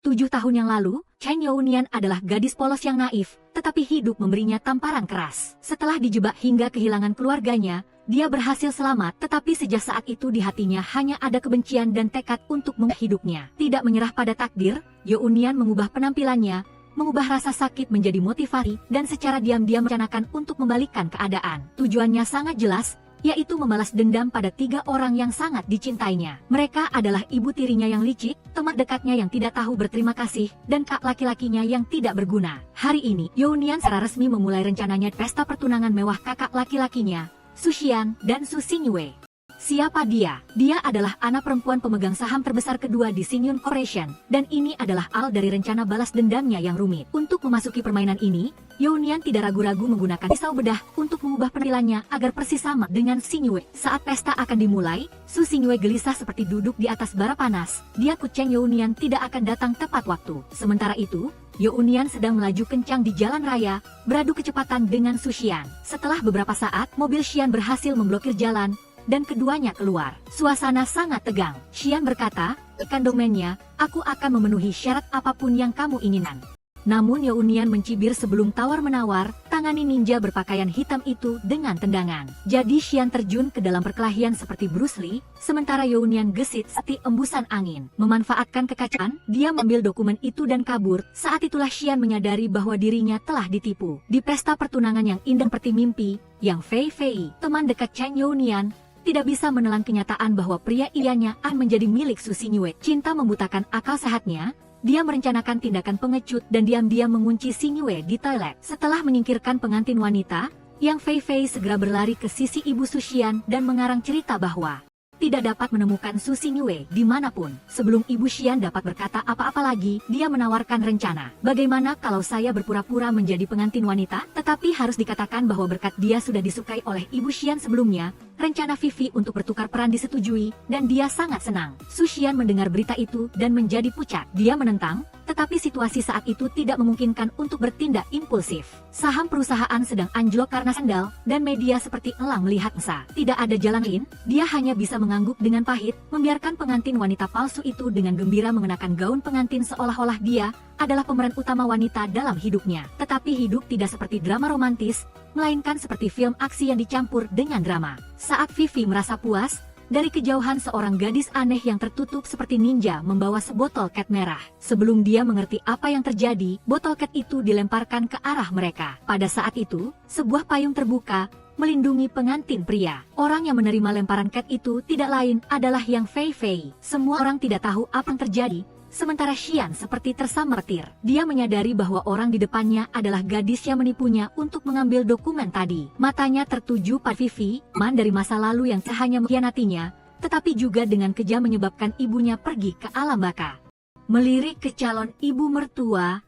7 tahun yang lalu, Chen Younian adalah gadis polos yang naif, tetapi hidup memberinya tamparan keras. Setelah dijebak hingga kehilangan keluarganya, dia berhasil selamat, tetapi sejak saat itu di hatinya hanya ada kebencian dan tekad untuk menghidupnya. Tidak menyerah pada takdir, Younian mengubah penampilannya, mengubah rasa sakit menjadi motivasi, dan secara diam-diam merencanakan untuk membalikkan keadaan. Tujuannya sangat jelas, yaitu membalas dendam pada 3 orang yang sangat dicintainya. Mereka adalah ibu tirinya yang licik, teman dekatnya yang tidak tahu berterima kasih, dan kak laki-lakinya yang tidak berguna. Hari ini, Younian secara resmi memulai rencananya pesta pertunangan mewah kakak laki-lakinya, Su Xian dan Su Xingyue. Siapa dia? Dia adalah anak perempuan pemegang saham terbesar kedua di Xingyun Corporation, dan ini adalah awal dari rencana balas dendamnya yang rumit. Untuk memasuki permainan ini, Younian tidak ragu-ragu menggunakan pisau bedah untuk mengubah penampilannya agar persis sama dengan Xingyue. Saat pesta akan dimulai, Su Xingyue gelisah seperti duduk di atas bara panas. Dia kucing Younian tidak akan datang tepat waktu. Sementara itu, Younian sedang melaju kencang di jalan raya, beradu kecepatan dengan Su Xian. Setelah beberapa saat, mobil Xian berhasil memblokir jalan, dan keduanya keluar. Suasana sangat tegang. Xian berkata, "Tekan domainnya, aku akan memenuhi syarat apapun yang kamu inginkan." Namun Younian mencibir sebelum tawar-menawar, tangani ninja berpakaian hitam itu dengan tendangan. Jadi Xian terjun ke dalam perkelahian seperti Bruce Lee, sementara Younian gesit seperti embusan angin. Memanfaatkan kekacauan, dia mengambil dokumen itu dan kabur. Saat itulah Xian menyadari bahwa dirinya telah ditipu. Di pesta pertunangan yang indah seperti mimpi, Yang Fei Fei, teman dekat Chen Younian, tidak bisa menelan kenyataan bahwa pria ianya akan menjadi milik Su Xingyue. Cinta membutakan akal sehatnya. Dia merencanakan tindakan pengecut dan diam-diam mengunci Xingyue di toilet. Setelah menyingkirkan pengantin wanita, Yang Fei Fei segera berlari ke sisi ibu Su Xian dan mengarang cerita bahwa tidak dapat menemukan Su Xingyue dimanapun. Sebelum ibu Xian dapat berkata apa-apa lagi, dia menawarkan rencana. Bagaimana kalau saya berpura-pura menjadi pengantin wanita? Tetapi harus dikatakan bahwa berkat dia sudah disukai oleh ibu Xian sebelumnya, rencana Vivi untuk bertukar peran disetujui, dan dia sangat senang. Su Xian mendengar berita itu dan menjadi pucat. Dia menentang, tetapi situasi saat itu tidak memungkinkan untuk bertindak impulsif. Saham perusahaan sedang anjlok karena skandal, dan media seperti elang melihat masa. Tidak ada jalan lain, dia hanya bisa mengangguk dengan pahit, membiarkan pengantin wanita palsu itu dengan gembira mengenakan gaun pengantin seolah-olah dia adalah pemeran utama wanita dalam hidupnya. Tetapi hidup tidak seperti drama romantis, melainkan seperti film aksi yang dicampur dengan drama. Saat Vivi merasa puas, dari kejauhan seorang gadis aneh yang tertutup seperti ninja membawa sebotol cat merah. Sebelum dia mengerti apa yang terjadi, botol cat itu dilemparkan ke arah mereka. Pada saat itu, sebuah payung terbuka, melindungi pengantin pria. Orang yang menerima lemparan cat itu tidak lain adalah Yang Fei Fei. Semua orang tidak tahu apa yang terjadi, sementara Xian seperti tersamar-samar. Dia menyadari bahwa orang di depannya adalah gadis yang menipunya untuk mengambil dokumen tadi. Matanya tertuju pada Vivi, man dari masa lalu yang tak hanya mengkhianatinya, tetapi juga dengan kejam menyebabkan ibunya pergi ke alam baka. Melirik ke calon ibu mertua,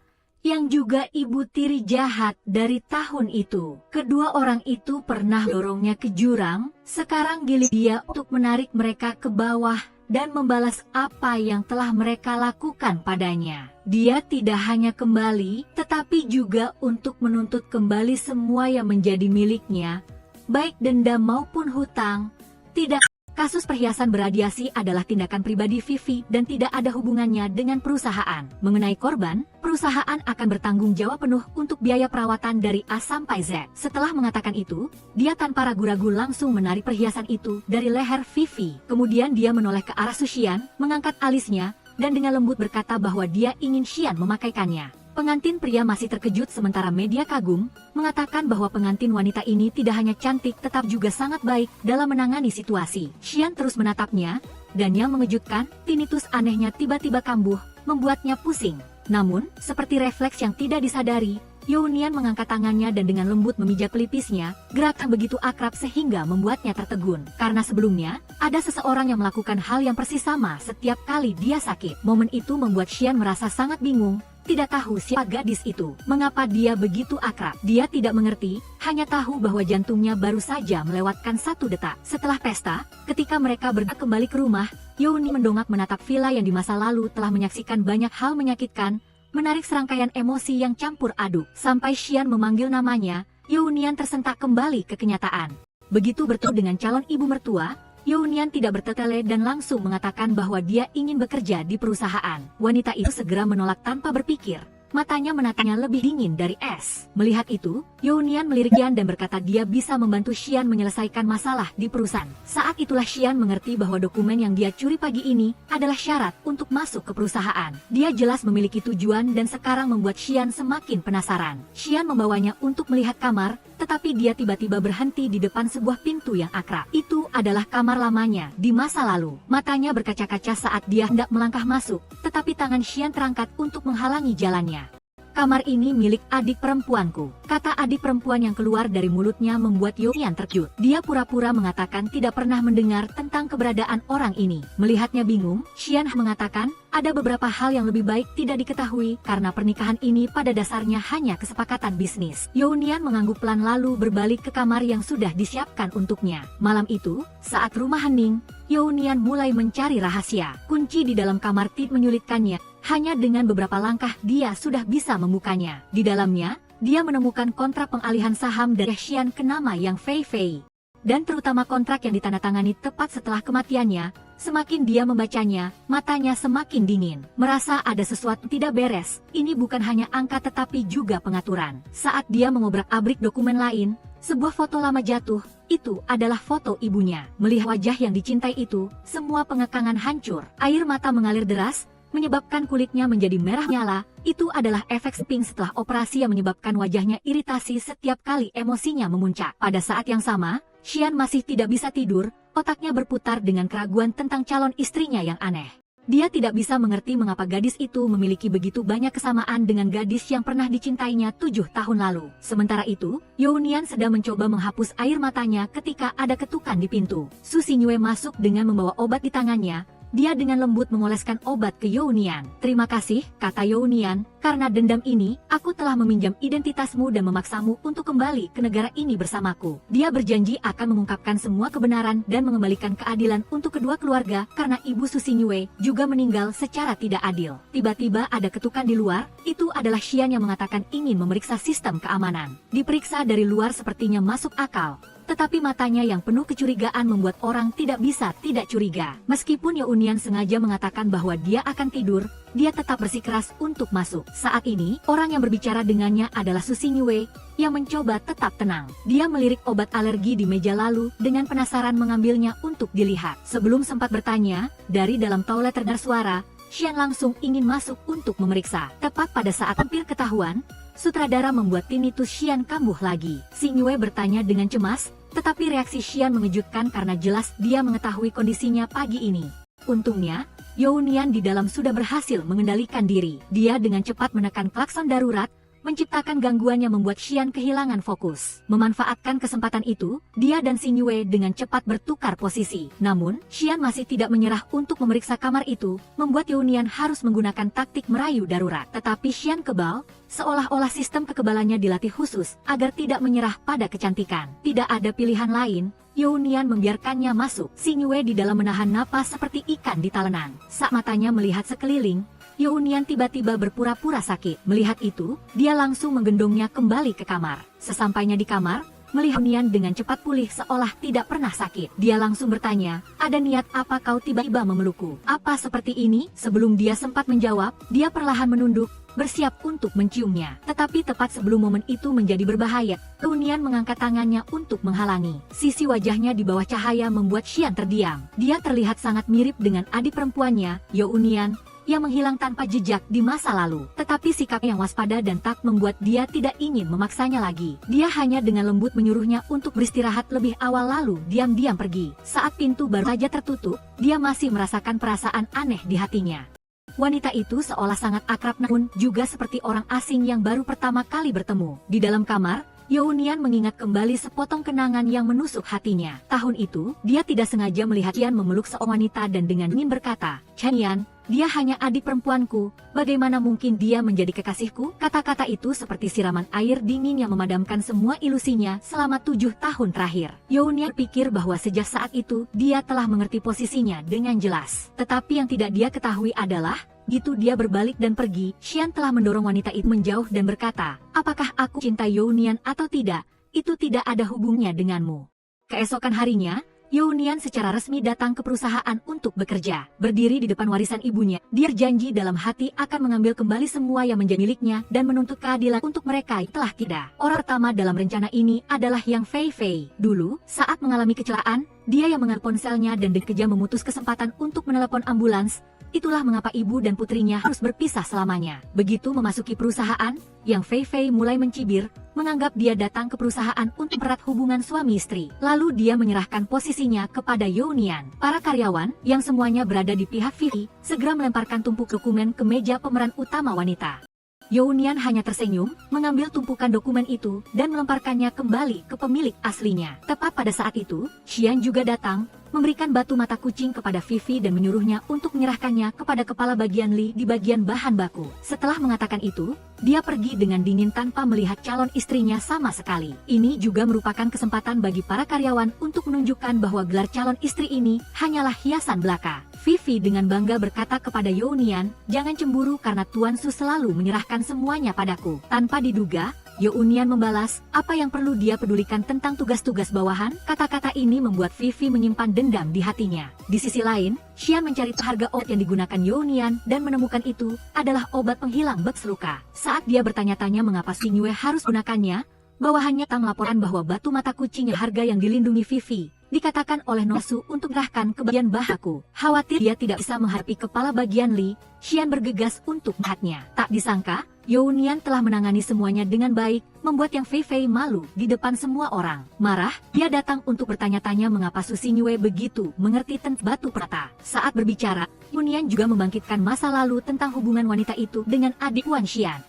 yang juga ibu tiri jahat dari tahun itu. Kedua orang itu pernah dorongnya ke jurang, sekarang giliran dia untuk menarik mereka ke bawah dan membalas apa yang telah mereka lakukan padanya. Dia tidak hanya kembali, tetapi juga untuk menuntut kembali semua yang menjadi miliknya, baik dendam maupun hutang. Tidak. Kasus perhiasan beradiasi adalah tindakan pribadi Vivi dan tidak ada hubungannya dengan perusahaan. Mengenai korban, perusahaan akan bertanggung jawab penuh untuk biaya perawatan dari A sampai Z. Setelah mengatakan itu, dia tanpa ragu-ragu langsung menarik perhiasan itu dari leher Vivi. Kemudian dia menoleh ke arah Su Xian, mengangkat alisnya, dan dengan lembut berkata bahwa dia ingin Xian memakaikannya. Pengantin pria masih terkejut sementara media kagum, mengatakan bahwa pengantin wanita ini tidak hanya cantik tetap juga sangat baik dalam menangani situasi. Xian terus menatapnya, dan yang mengejutkan, tinnitus anehnya tiba-tiba kambuh, membuatnya pusing. Namun, seperti refleks yang tidak disadari, Younian mengangkat tangannya dan dengan lembut memijat pelipisnya, gerakan begitu akrab sehingga membuatnya tertegun. Karena sebelumnya, ada seseorang yang melakukan hal yang persis sama setiap kali dia sakit. Momen itu membuat Xian merasa sangat bingung, tidak tahu siapa gadis itu, mengapa dia begitu akrab. Dia tidak mengerti, hanya tahu bahwa jantungnya baru saja melewatkan 1 detak. Setelah pesta, ketika mereka bergerak kembali ke rumah, Younian mendongak menatap villa yang di masa lalu telah menyaksikan banyak hal menyakitkan, menarik serangkaian emosi yang campur aduk. Sampai Xian memanggil namanya, Younian tersentak kembali ke kenyataan. Begitu bertemu dengan calon ibu mertua, Younian tidak bertetele dan langsung mengatakan bahwa dia ingin bekerja di perusahaan. Wanita itu segera menolak tanpa berpikir. Matanya menatanya lebih dingin dari es. Melihat itu, Younian melirik Xian dan berkata dia bisa membantu Xian menyelesaikan masalah di perusahaan. Saat itulah Xian mengerti bahwa dokumen yang dia curi pagi ini adalah syarat untuk masuk ke perusahaan. Dia jelas memiliki tujuan dan sekarang membuat Xian semakin penasaran. Xian membawanya untuk melihat kamar, tetapi dia tiba-tiba berhenti di depan sebuah pintu yang akrab. Itu adalah kamar lamanya di masa lalu. Matanya berkaca-kaca saat dia hendak melangkah masuk, tetapi tangan Xian terangkat untuk menghalangi jalannya. Kamar ini milik adik perempuanku, kata adik perempuan yang keluar dari mulutnya membuat Younian terkejut. Dia pura-pura mengatakan tidak pernah mendengar tentang keberadaan orang ini. Melihatnya bingung, Xian mengatakan, ada beberapa hal yang lebih baik tidak diketahui karena pernikahan ini pada dasarnya hanya kesepakatan bisnis. Younian mengangguk pelan lalu berbalik ke kamar yang sudah disiapkan untuknya. Malam itu, saat rumah hening, Younian mulai mencari rahasia. Kunci di dalam kamar tidak menyulitkannya. Hanya dengan beberapa langkah dia sudah bisa membukanya. Di dalamnya, dia menemukan kontrak pengalihan saham dari Xian ke nama yang Fei Fei. Dan terutama kontrak yang ditandatangani tepat setelah kematiannya. Semakin dia membacanya, matanya semakin dingin. Merasa ada sesuatu tidak beres. Ini bukan hanya angka tetapi juga pengaturan. Saat dia mengobrak-abrik dokumen lain, sebuah foto lama jatuh. Itu adalah foto ibunya. Melihat wajah yang dicintai itu, semua pengekangan hancur. Air mata mengalir deras, menyebabkan kulitnya menjadi merah nyala. Itu adalah efek samping setelah operasi yang menyebabkan wajahnya iritasi setiap kali emosinya memuncak. Pada saat yang sama, Xian masih tidak bisa tidur, otaknya berputar dengan keraguan tentang calon istrinya yang aneh. Dia tidak bisa mengerti mengapa gadis itu memiliki begitu banyak kesamaan dengan gadis yang pernah dicintainya 7 tahun lalu. Sementara itu, Younian sedang mencoba menghapus air matanya ketika ada ketukan di pintu. Su Xingyue masuk dengan membawa obat di tangannya. Dia dengan lembut mengoleskan obat ke Younian. Terima kasih, kata Younian, karena dendam ini, aku telah meminjam identitasmu dan memaksamu untuk kembali ke negara ini bersamaku. Dia berjanji akan mengungkapkan semua kebenaran dan mengembalikan keadilan untuk kedua keluarga karena ibu Su Xingyue juga meninggal secara tidak adil. Tiba-tiba ada ketukan di luar, itu adalah Xian yang mengatakan ingin memeriksa sistem keamanan. Diperiksa dari luar sepertinya masuk akal. Tetapi matanya yang penuh kecurigaan membuat orang tidak bisa tidak curiga. Meskipun Younian sengaja mengatakan bahwa dia akan tidur, dia tetap bersikeras untuk masuk. Saat ini, orang yang berbicara dengannya adalah Su Xingyue, yang mencoba tetap tenang. Dia melirik obat alergi di meja lalu dengan penasaran mengambilnya untuk dilihat. Sebelum sempat bertanya, dari dalam toilet terdengar suara, Xian langsung ingin masuk untuk memeriksa. Tepat pada saat hampir ketahuan, sutradara membuat tinnitus Xian kambuh lagi. Xingyue bertanya dengan cemas, tetapi reaksi Xian mengejutkan karena jelas dia mengetahui kondisinya pagi ini. Untungnya, Younian di dalam sudah berhasil mengendalikan diri. Dia dengan cepat menekan klakson darurat, menciptakan gangguan yang membuat Xian kehilangan fokus. Memanfaatkan kesempatan itu, dia dan Xingyue dengan cepat bertukar posisi. Namun, Xian masih tidak menyerah untuk memeriksa kamar itu, membuat Younian harus menggunakan taktik merayu darurat. Tetapi Xian kebal, seolah-olah sistem kekebalannya dilatih khusus agar tidak menyerah pada kecantikan. Tidak ada pilihan lain, Younian membiarkannya masuk. Xingyue di dalam menahan napas seperti ikan di talenan. Saat matanya melihat sekeliling, Younian tiba-tiba berpura-pura sakit. Melihat itu, dia langsung menggendongnya kembali ke kamar. Sesampainya di kamar, melihat Younian dengan cepat pulih seolah tidak pernah sakit. Dia langsung bertanya, ada niat apa kau tiba-tiba memelukku? Apa seperti ini? Sebelum dia sempat menjawab, dia perlahan menunduk, bersiap untuk menciumnya. Tetapi tepat sebelum momen itu menjadi berbahaya, Younian mengangkat tangannya untuk menghalangi. Sisi wajahnya di bawah cahaya membuat Xian terdiam. Dia terlihat sangat mirip dengan adik perempuannya, Younian, yang menghilang tanpa jejak di masa lalu. Tetapi sikap yang waspada dan tak membuat dia tidak ingin memaksanya lagi. Dia hanya dengan lembut menyuruhnya untuk beristirahat lebih awal lalu diam-diam pergi. Saat pintu baru saja tertutup, dia masih merasakan perasaan aneh di hatinya. Wanita itu seolah sangat akrab namun juga seperti orang asing yang baru pertama kali bertemu. Di dalam kamar, Younian mengingat kembali sepotong kenangan yang menusuk hatinya. Tahun itu, dia tidak sengaja melihat Xian memeluk seorang wanita dan dengan ingin berkata, Xian, dia hanya adik perempuanku, bagaimana mungkin dia menjadi kekasihku? Kata-kata itu seperti siraman air dingin yang memadamkan semua ilusinya selama 7 tahun terakhir. Younian pikir bahwa sejak saat itu, dia telah mengerti posisinya dengan jelas. Tetapi yang tidak dia ketahui adalah, gitu dia berbalik dan pergi, Xian telah mendorong wanita itu menjauh dan berkata, apakah aku cinta Younian atau tidak? Itu tidak ada hubungnya denganmu. Keesokan harinya, Younian secara resmi datang ke perusahaan untuk bekerja. Berdiri di depan warisan ibunya, dia janji dalam hati akan mengambil kembali semua yang menjadi miliknya dan menuntut keadilan untuk mereka yang telah tidak. Orang pertama dalam rencana ini adalah Yang Fei Fei. Dulu, saat mengalami kecelakaan, dia yang mengambil ponselnya dan dikejar memutus kesempatan untuk menelepon ambulans. Itulah mengapa ibu dan putrinya harus berpisah selamanya. Begitu memasuki perusahaan, Yang Fei Fei mulai mencibir, menganggap dia datang ke perusahaan untuk erat hubungan suami istri. Lalu dia menyerahkan posisinya kepada Younian. Para karyawan, yang semuanya berada di pihak Vivi, segera melemparkan tumpuk dokumen ke meja pemeran utama wanita. Younian hanya tersenyum, mengambil tumpukan dokumen itu, dan melemparkannya kembali ke pemilik aslinya. Tepat pada saat itu, Xian juga datang, memberikan batu mata kucing kepada Vivi dan menyuruhnya untuk menyerahkannya kepada kepala bagian Li di bagian bahan baku. Setelah mengatakan itu, dia pergi dengan dingin tanpa melihat calon istrinya sama sekali. Ini juga merupakan kesempatan bagi para karyawan untuk menunjukkan bahwa gelar calon istri ini hanyalah hiasan belaka. Vivi dengan bangga berkata kepada Younian, "Jangan cemburu karena Tuan Su selalu menyerahkan semuanya padaku." Tanpa diduga, Younian membalas, apa yang perlu dia pedulikan tentang tugas-tugas bawahan? Kata-kata ini membuat Vivi menyimpan dendam di hatinya. Di sisi lain, Xian mencari harga obat yang digunakan Younian dan menemukan itu adalah obat penghilang bekas luka. Saat dia bertanya-tanya mengapa Xingyue harus gunakannya, bawahannya tak melaporkan bahwa batu mata kucing yang harga yang dilindungi Vivi dikatakan oleh Nosu untuk serahkan ke bagian bahaku. Khawatir dia tidak bisa menghadapi kepala bagian Li, Xian bergegas untuk melihatnya. Tak disangka, Younian telah menangani semuanya dengan baik, membuat Yang Fei Fei malu di depan semua orang. Marah, dia datang untuk bertanya-tanya mengapa Su Xingyue begitu mengerti tentang batu perata. Saat berbicara, Younian juga membangkitkan masa lalu tentang hubungan wanita itu dengan adik Wan Xian.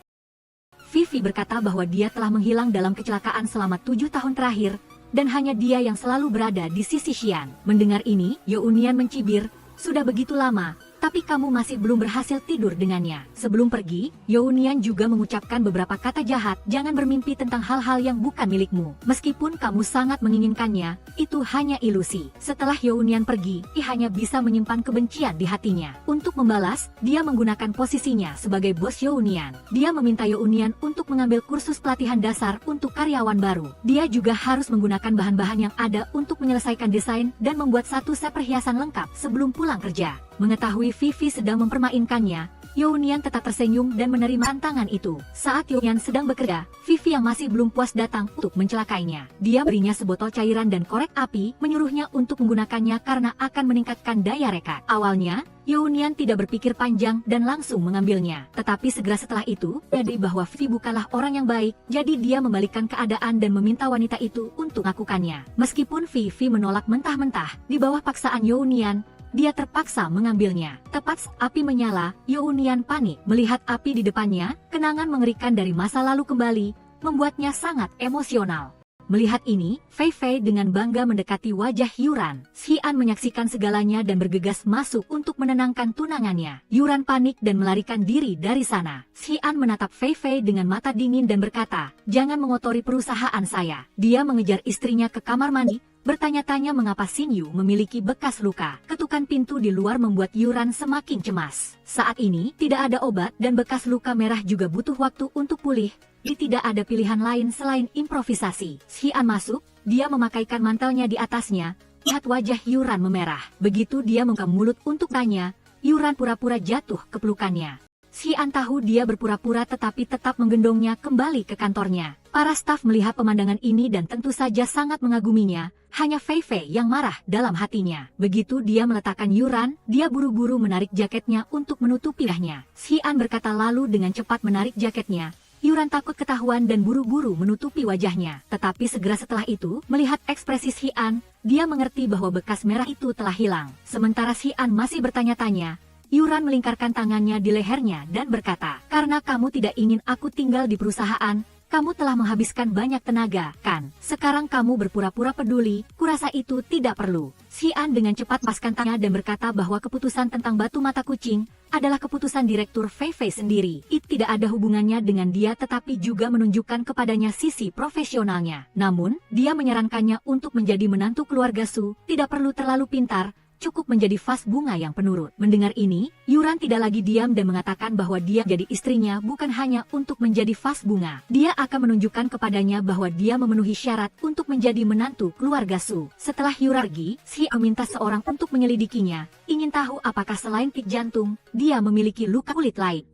Vivi berkata bahwa dia telah menghilang dalam kecelakaan selama 7 tahun terakhir, dan hanya dia yang selalu berada di sisi Xian. Mendengar ini, Younian mencibir, sudah begitu lama, tapi kamu masih belum berhasil tidur dengannya. Sebelum pergi, Younian juga mengucapkan beberapa kata jahat, jangan bermimpi tentang hal-hal yang bukan milikmu. Meskipun kamu sangat menginginkannya, itu hanya ilusi. Setelah Younian pergi, ia hanya bisa menyimpan kebencian di hatinya. Untuk membalas, dia menggunakan posisinya sebagai bos Younian. Dia meminta Younian untuk mengambil kursus pelatihan dasar untuk karyawan baru. Dia juga harus menggunakan bahan-bahan yang ada untuk menyelesaikan desain dan membuat satu set perhiasan lengkap sebelum pulang kerja. Mengetahui Vivi sedang mempermainkannya, Younian tetap tersenyum dan menerima tantangan itu. Saat Younian sedang bekerja, Vivi yang masih belum puas datang untuk mencelakainya. Dia berinya sebotol cairan dan korek api, menyuruhnya untuk menggunakannya karena akan meningkatkan daya rekat. Awalnya, Younian tidak berpikir panjang dan langsung mengambilnya. Tetapi segera setelah itu, jadi bahwa Vivi bukanlah orang yang baik, jadi dia membalikkan keadaan dan meminta wanita itu untuk melakukannya. Meskipun Vivi menolak mentah-mentah, di bawah paksaan Younian, dia terpaksa mengambilnya. Tepat saat api menyala, Younian panik. Melihat api di depannya, kenangan mengerikan dari masa lalu kembali, membuatnya sangat emosional. Melihat ini, Fei Fei dengan bangga mendekati wajah Yuran. Xian menyaksikan segalanya dan bergegas masuk untuk menenangkan tunangannya. Yuran panik dan melarikan diri dari sana. Xian menatap Fei Fei dengan mata dingin dan berkata, jangan mengotori perusahaan saya. Dia mengejar istrinya ke kamar mandi, bertanya-tanya mengapa Xinyu memiliki bekas luka. Ketukan pintu di luar membuat Yuran semakin cemas. Saat ini, tidak ada obat dan bekas luka merah juga butuh waktu untuk pulih. Tidak ada pilihan lain selain improvisasi. Xian masuk, dia memakaikan mantelnya di atasnya. Lihat wajah Yuran memerah. Begitu dia membuka mulut untuk tanya, Yuran pura-pura jatuh ke pelukannya. Xian tahu dia berpura-pura tetapi tetap menggendongnya kembali ke kantornya. Para staf melihat pemandangan ini dan tentu saja sangat mengaguminya. Hanya Fei Fei yang marah dalam hatinya. Begitu dia meletakkan Yuran, dia buru-buru menarik jaketnya untuk menutupi wajahnya. Xian berkata lalu dengan cepat menarik jaketnya. Yuran takut ketahuan dan buru-buru menutupi wajahnya. Tetapi segera setelah itu, melihat ekspresi Xian, dia mengerti bahwa bekas merah itu telah hilang. Sementara Xian masih bertanya-tanya, Yuran melingkarkan tangannya di lehernya dan berkata, karena kamu tidak ingin aku tinggal di perusahaan, kamu telah menghabiskan banyak tenaga, kan? Sekarang kamu berpura-pura peduli, kurasa itu tidak perlu. Xian dengan cepat melepaskan tangannya dan berkata bahwa keputusan tentang batu mata kucing adalah keputusan Direktur Fei Fei sendiri. Itu tidak ada hubungannya dengan dia tetapi juga menunjukkan kepadanya sisi profesionalnya. Namun, dia menyarankannya untuk menjadi menantu keluarga Su, tidak perlu terlalu pintar, cukup menjadi vas bunga yang penurut. Mendengar ini, Yuran tidak lagi diam dan mengatakan bahwa dia jadi istrinya bukan hanya untuk menjadi vas bunga. Dia akan menunjukkan kepadanya bahwa dia memenuhi syarat untuk menjadi menantu keluarga Su. Setelah Yuran pergi, Xi meminta seorang untuk menyelidikinya, ingin tahu apakah selain tik jantung, dia memiliki luka kulit lain.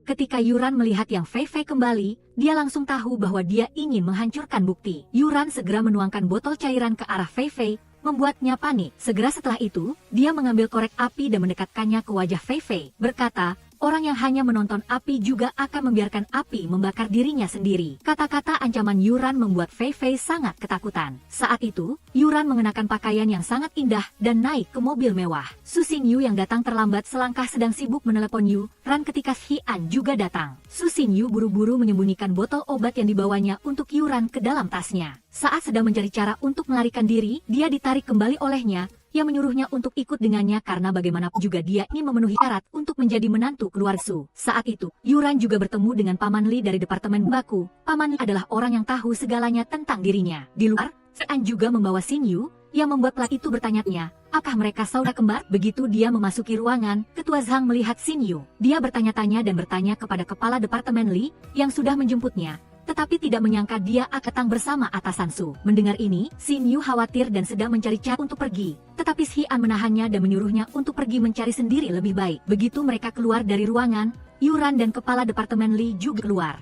Ketika Yuran melihat yang Fei Fei kembali, dia langsung tahu bahwa dia ingin menghancurkan bukti. Yuran segera menuangkan botol cairan ke arah Fei Fei, membuatnya panik. Segera setelah itu, dia mengambil korek api dan mendekatkannya ke wajah Fei Fei, berkata, orang yang hanya menonton api juga akan membiarkan api membakar dirinya sendiri. Kata-kata ancaman Yuran membuat Fei Fei sangat ketakutan. Saat itu, Yuran mengenakan pakaian yang sangat indah dan naik ke mobil mewah. Su Xingyu yang datang terlambat selangkah sedang sibuk menelepon Yuran ketika Xian juga datang. Su Xingyu buru-buru menyembunyikan botol obat yang dibawanya untuk Yuran ke dalam tasnya. Saat sedang mencari cara untuk melarikan diri, dia ditarik kembali olehnya, yang menyuruhnya untuk ikut dengannya karena bagaimanapun juga dia ingin memenuhi syarat untuk menjadi menantu keluarga Su. Saat itu, Yuran juga bertemu dengan Paman Li dari Departemen Baku. Paman Li adalah orang yang tahu segalanya tentang dirinya. Di luar, Xian juga membawa Xingyu, yang membuat laki itu bertanya-tanya, apakah mereka saudara kembar? Begitu dia memasuki ruangan, Ketua Zhang melihat Xingyu. Dia bertanya-tanya dan bertanya kepada Kepala Departemen Li, yang sudah menjemputnya, tetapi tidak menyangka dia akan datang bersama atasan Su. Mendengar ini, Xingyu khawatir dan sedang mencari cara untuk pergi. Tetapi Xian menahannya dan menyuruhnya untuk pergi mencari sendiri lebih baik. Begitu mereka keluar dari ruangan, Yuran dan Kepala Departemen Li juga keluar.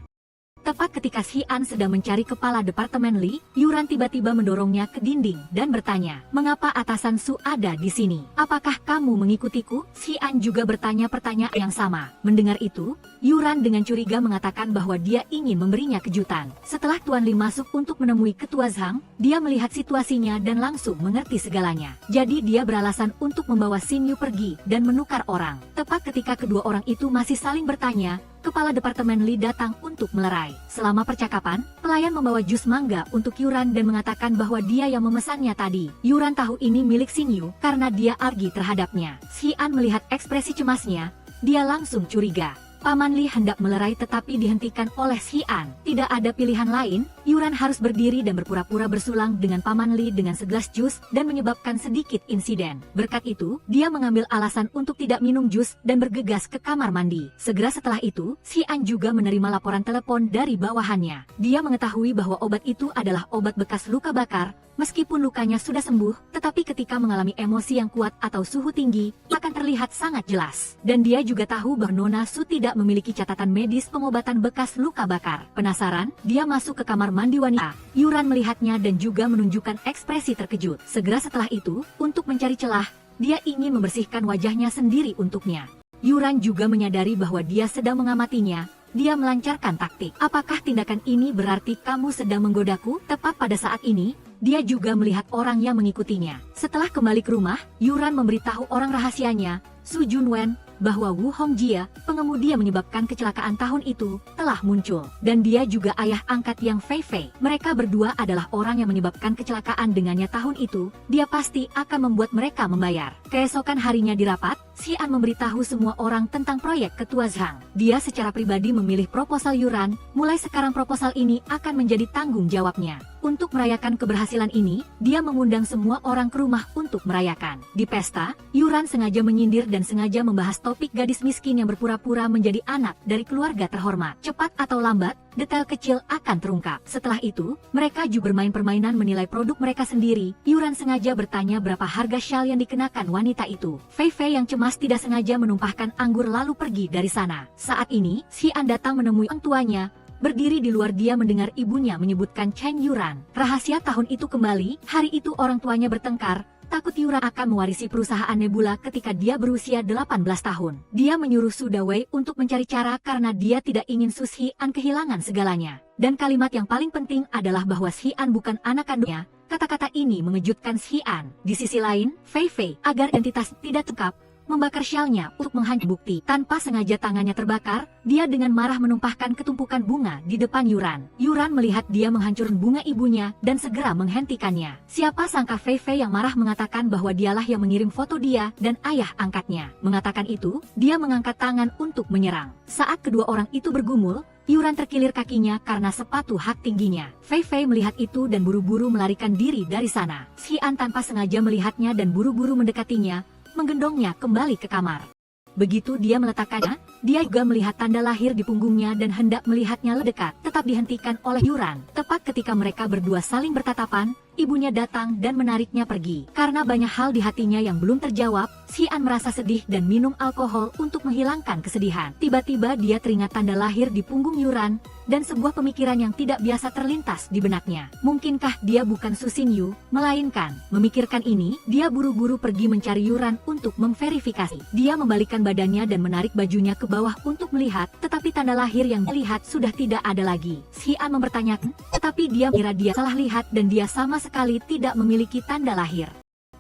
Tepat ketika Xian sedang mencari Kepala Departemen Li, Yuran tiba-tiba mendorongnya ke dinding dan bertanya, mengapa atasan Su ada di sini? Apakah kamu mengikutiku? Xian juga bertanya pertanyaan yang sama. Mendengar itu, Yuran dengan curiga mengatakan bahwa dia ingin memberinya kejutan. Setelah Tuan Li masuk untuk menemui Ketua Zhang, dia melihat situasinya dan langsung mengerti segalanya. Jadi dia beralasan untuk membawa Xingyu pergi dan menukar orang. Tepat ketika kedua orang itu masih saling bertanya, Kepala Departemen Li datang untuk melerai. Selama percakapan, pelayan membawa jus mangga untuk Yuran dan mengatakan bahwa dia yang memesannya tadi. Yuran tahu ini milik Xingyu karena dia alergi terhadapnya. Xian melihat ekspresi cemasnya, dia langsung curiga. Paman Li hendak melerai tetapi dihentikan oleh Xian. Tidak ada pilihan lain, Yuran harus berdiri dan berpura-pura bersulang dengan Paman Li dengan segelas jus dan menyebabkan sedikit insiden. Berkat itu, dia mengambil alasan untuk tidak minum jus dan bergegas ke kamar mandi. Segera setelah itu, Xian juga menerima laporan telepon dari bawahannya. Dia mengetahui bahwa obat itu adalah obat bekas luka bakar. Meskipun lukanya sudah sembuh, tetapi ketika mengalami emosi yang kuat atau suhu tinggi, akan terlihat sangat jelas. Dan dia juga tahu bahwa Nona Su tidak memiliki catatan medis pengobatan bekas luka bakar. Penasaran, dia masuk ke kamar mandi wanita. Yuran melihatnya dan juga menunjukkan ekspresi terkejut. Segera setelah itu, untuk mencari celah, dia ingin membersihkan wajahnya sendiri untuknya. Yuran juga menyadari bahwa dia sedang mengamatinya. Dia melancarkan taktik. Apakah tindakan ini berarti kamu sedang menggodaku? Tepat pada saat ini, dia juga melihat orang yang mengikutinya. Setelah kembali ke rumah, Yuran memberitahu orang rahasianya, Su Junwen, bahwa Wu Hongjie, pengemudi yang menyebabkan kecelakaan tahun itu, telah muncul. Dan dia juga ayah angkat yang Fei Fei. Mereka berdua adalah orang yang menyebabkan kecelakaan dengannya tahun itu. Dia pasti akan membuat mereka membayar. Keesokan harinya di rapat, Xian memberitahu semua orang tentang proyek Ketua Zhang. Dia secara pribadi memilih proposal Yuran. Mulai sekarang proposal ini akan menjadi tanggung jawabnya. Untuk merayakan keberhasilan ini, dia mengundang semua orang ke rumah untuk merayakan. Di pesta, Yuran sengaja menyindir dan sengaja membahas topik gadis miskin yang berpura-pura menjadi anak dari keluarga terhormat. Cepat atau lambat, detail kecil akan terungkap. Setelah itu, mereka juga bermain permainan menilai produk mereka sendiri. Yuran sengaja bertanya berapa harga syal yang dikenakan wanita itu. Fei Fei yang cemas tidak sengaja menumpahkan anggur lalu pergi dari sana. Saat ini, Xian datang menemui orang tuanya. Berdiri di luar dia mendengar ibunya menyebutkan Chen Yuran. Rahasia tahun itu kembali, hari itu orang tuanya bertengkar. Takut Yuran akan mewarisi perusahaan Nebula ketika dia berusia 18 tahun. Dia menyuruh Su Dawei untuk mencari cara karena dia tidak ingin Su Xian kehilangan segalanya. Dan kalimat yang paling penting adalah bahwa Xian bukan anak kandungnya. Kata-kata ini mengejutkan Xian. Di sisi lain, Fei Fei, agar identitas tidak lengkap, membakar syalnya untuk menghancurkan bukti. Tanpa sengaja tangannya terbakar, dia dengan marah menumpahkan ketumpukan bunga di depan Yuran. Yuran melihat dia menghancurkan bunga ibunya dan segera menghentikannya. Siapa sangka Fei Fei yang marah mengatakan bahwa dialah yang mengirim foto dia dan ayah angkatnya. Mengatakan itu, dia mengangkat tangan untuk menyerang. Saat kedua orang itu bergumul, Yuran terkilir kakinya karena sepatu hak tingginya. Fei Fei melihat itu dan buru-buru melarikan diri dari sana. Xian tanpa sengaja melihatnya dan buru-buru mendekatinya, menggendongnya kembali ke kamar. Begitu dia meletakkannya, dia juga melihat tanda lahir di punggungnya dan hendak melihatnya dekat, tetap dihentikan oleh Yuran. Tepat ketika mereka berdua saling bertatapan, ibunya datang dan menariknya pergi. Karena banyak hal di hatinya yang belum terjawab, Xian merasa sedih dan minum alkohol untuk menghilangkan kesedihan. Tiba-tiba dia teringat tanda lahir di punggung Yuran, dan sebuah pemikiran yang tidak biasa terlintas di benaknya. Mungkinkah dia bukan Su Xinyu, melainkan, memikirkan ini, dia buru-buru pergi mencari Yuran untuk memverifikasi. Dia membalikkan badannya dan menarik bajunya ke bawah untuk melihat, tetapi tanda lahir yang dilihat sudah tidak ada lagi. Xian mempertanyakan, tetapi dia mengira dia salah lihat dan dia sama sekali tidak memiliki tanda lahir.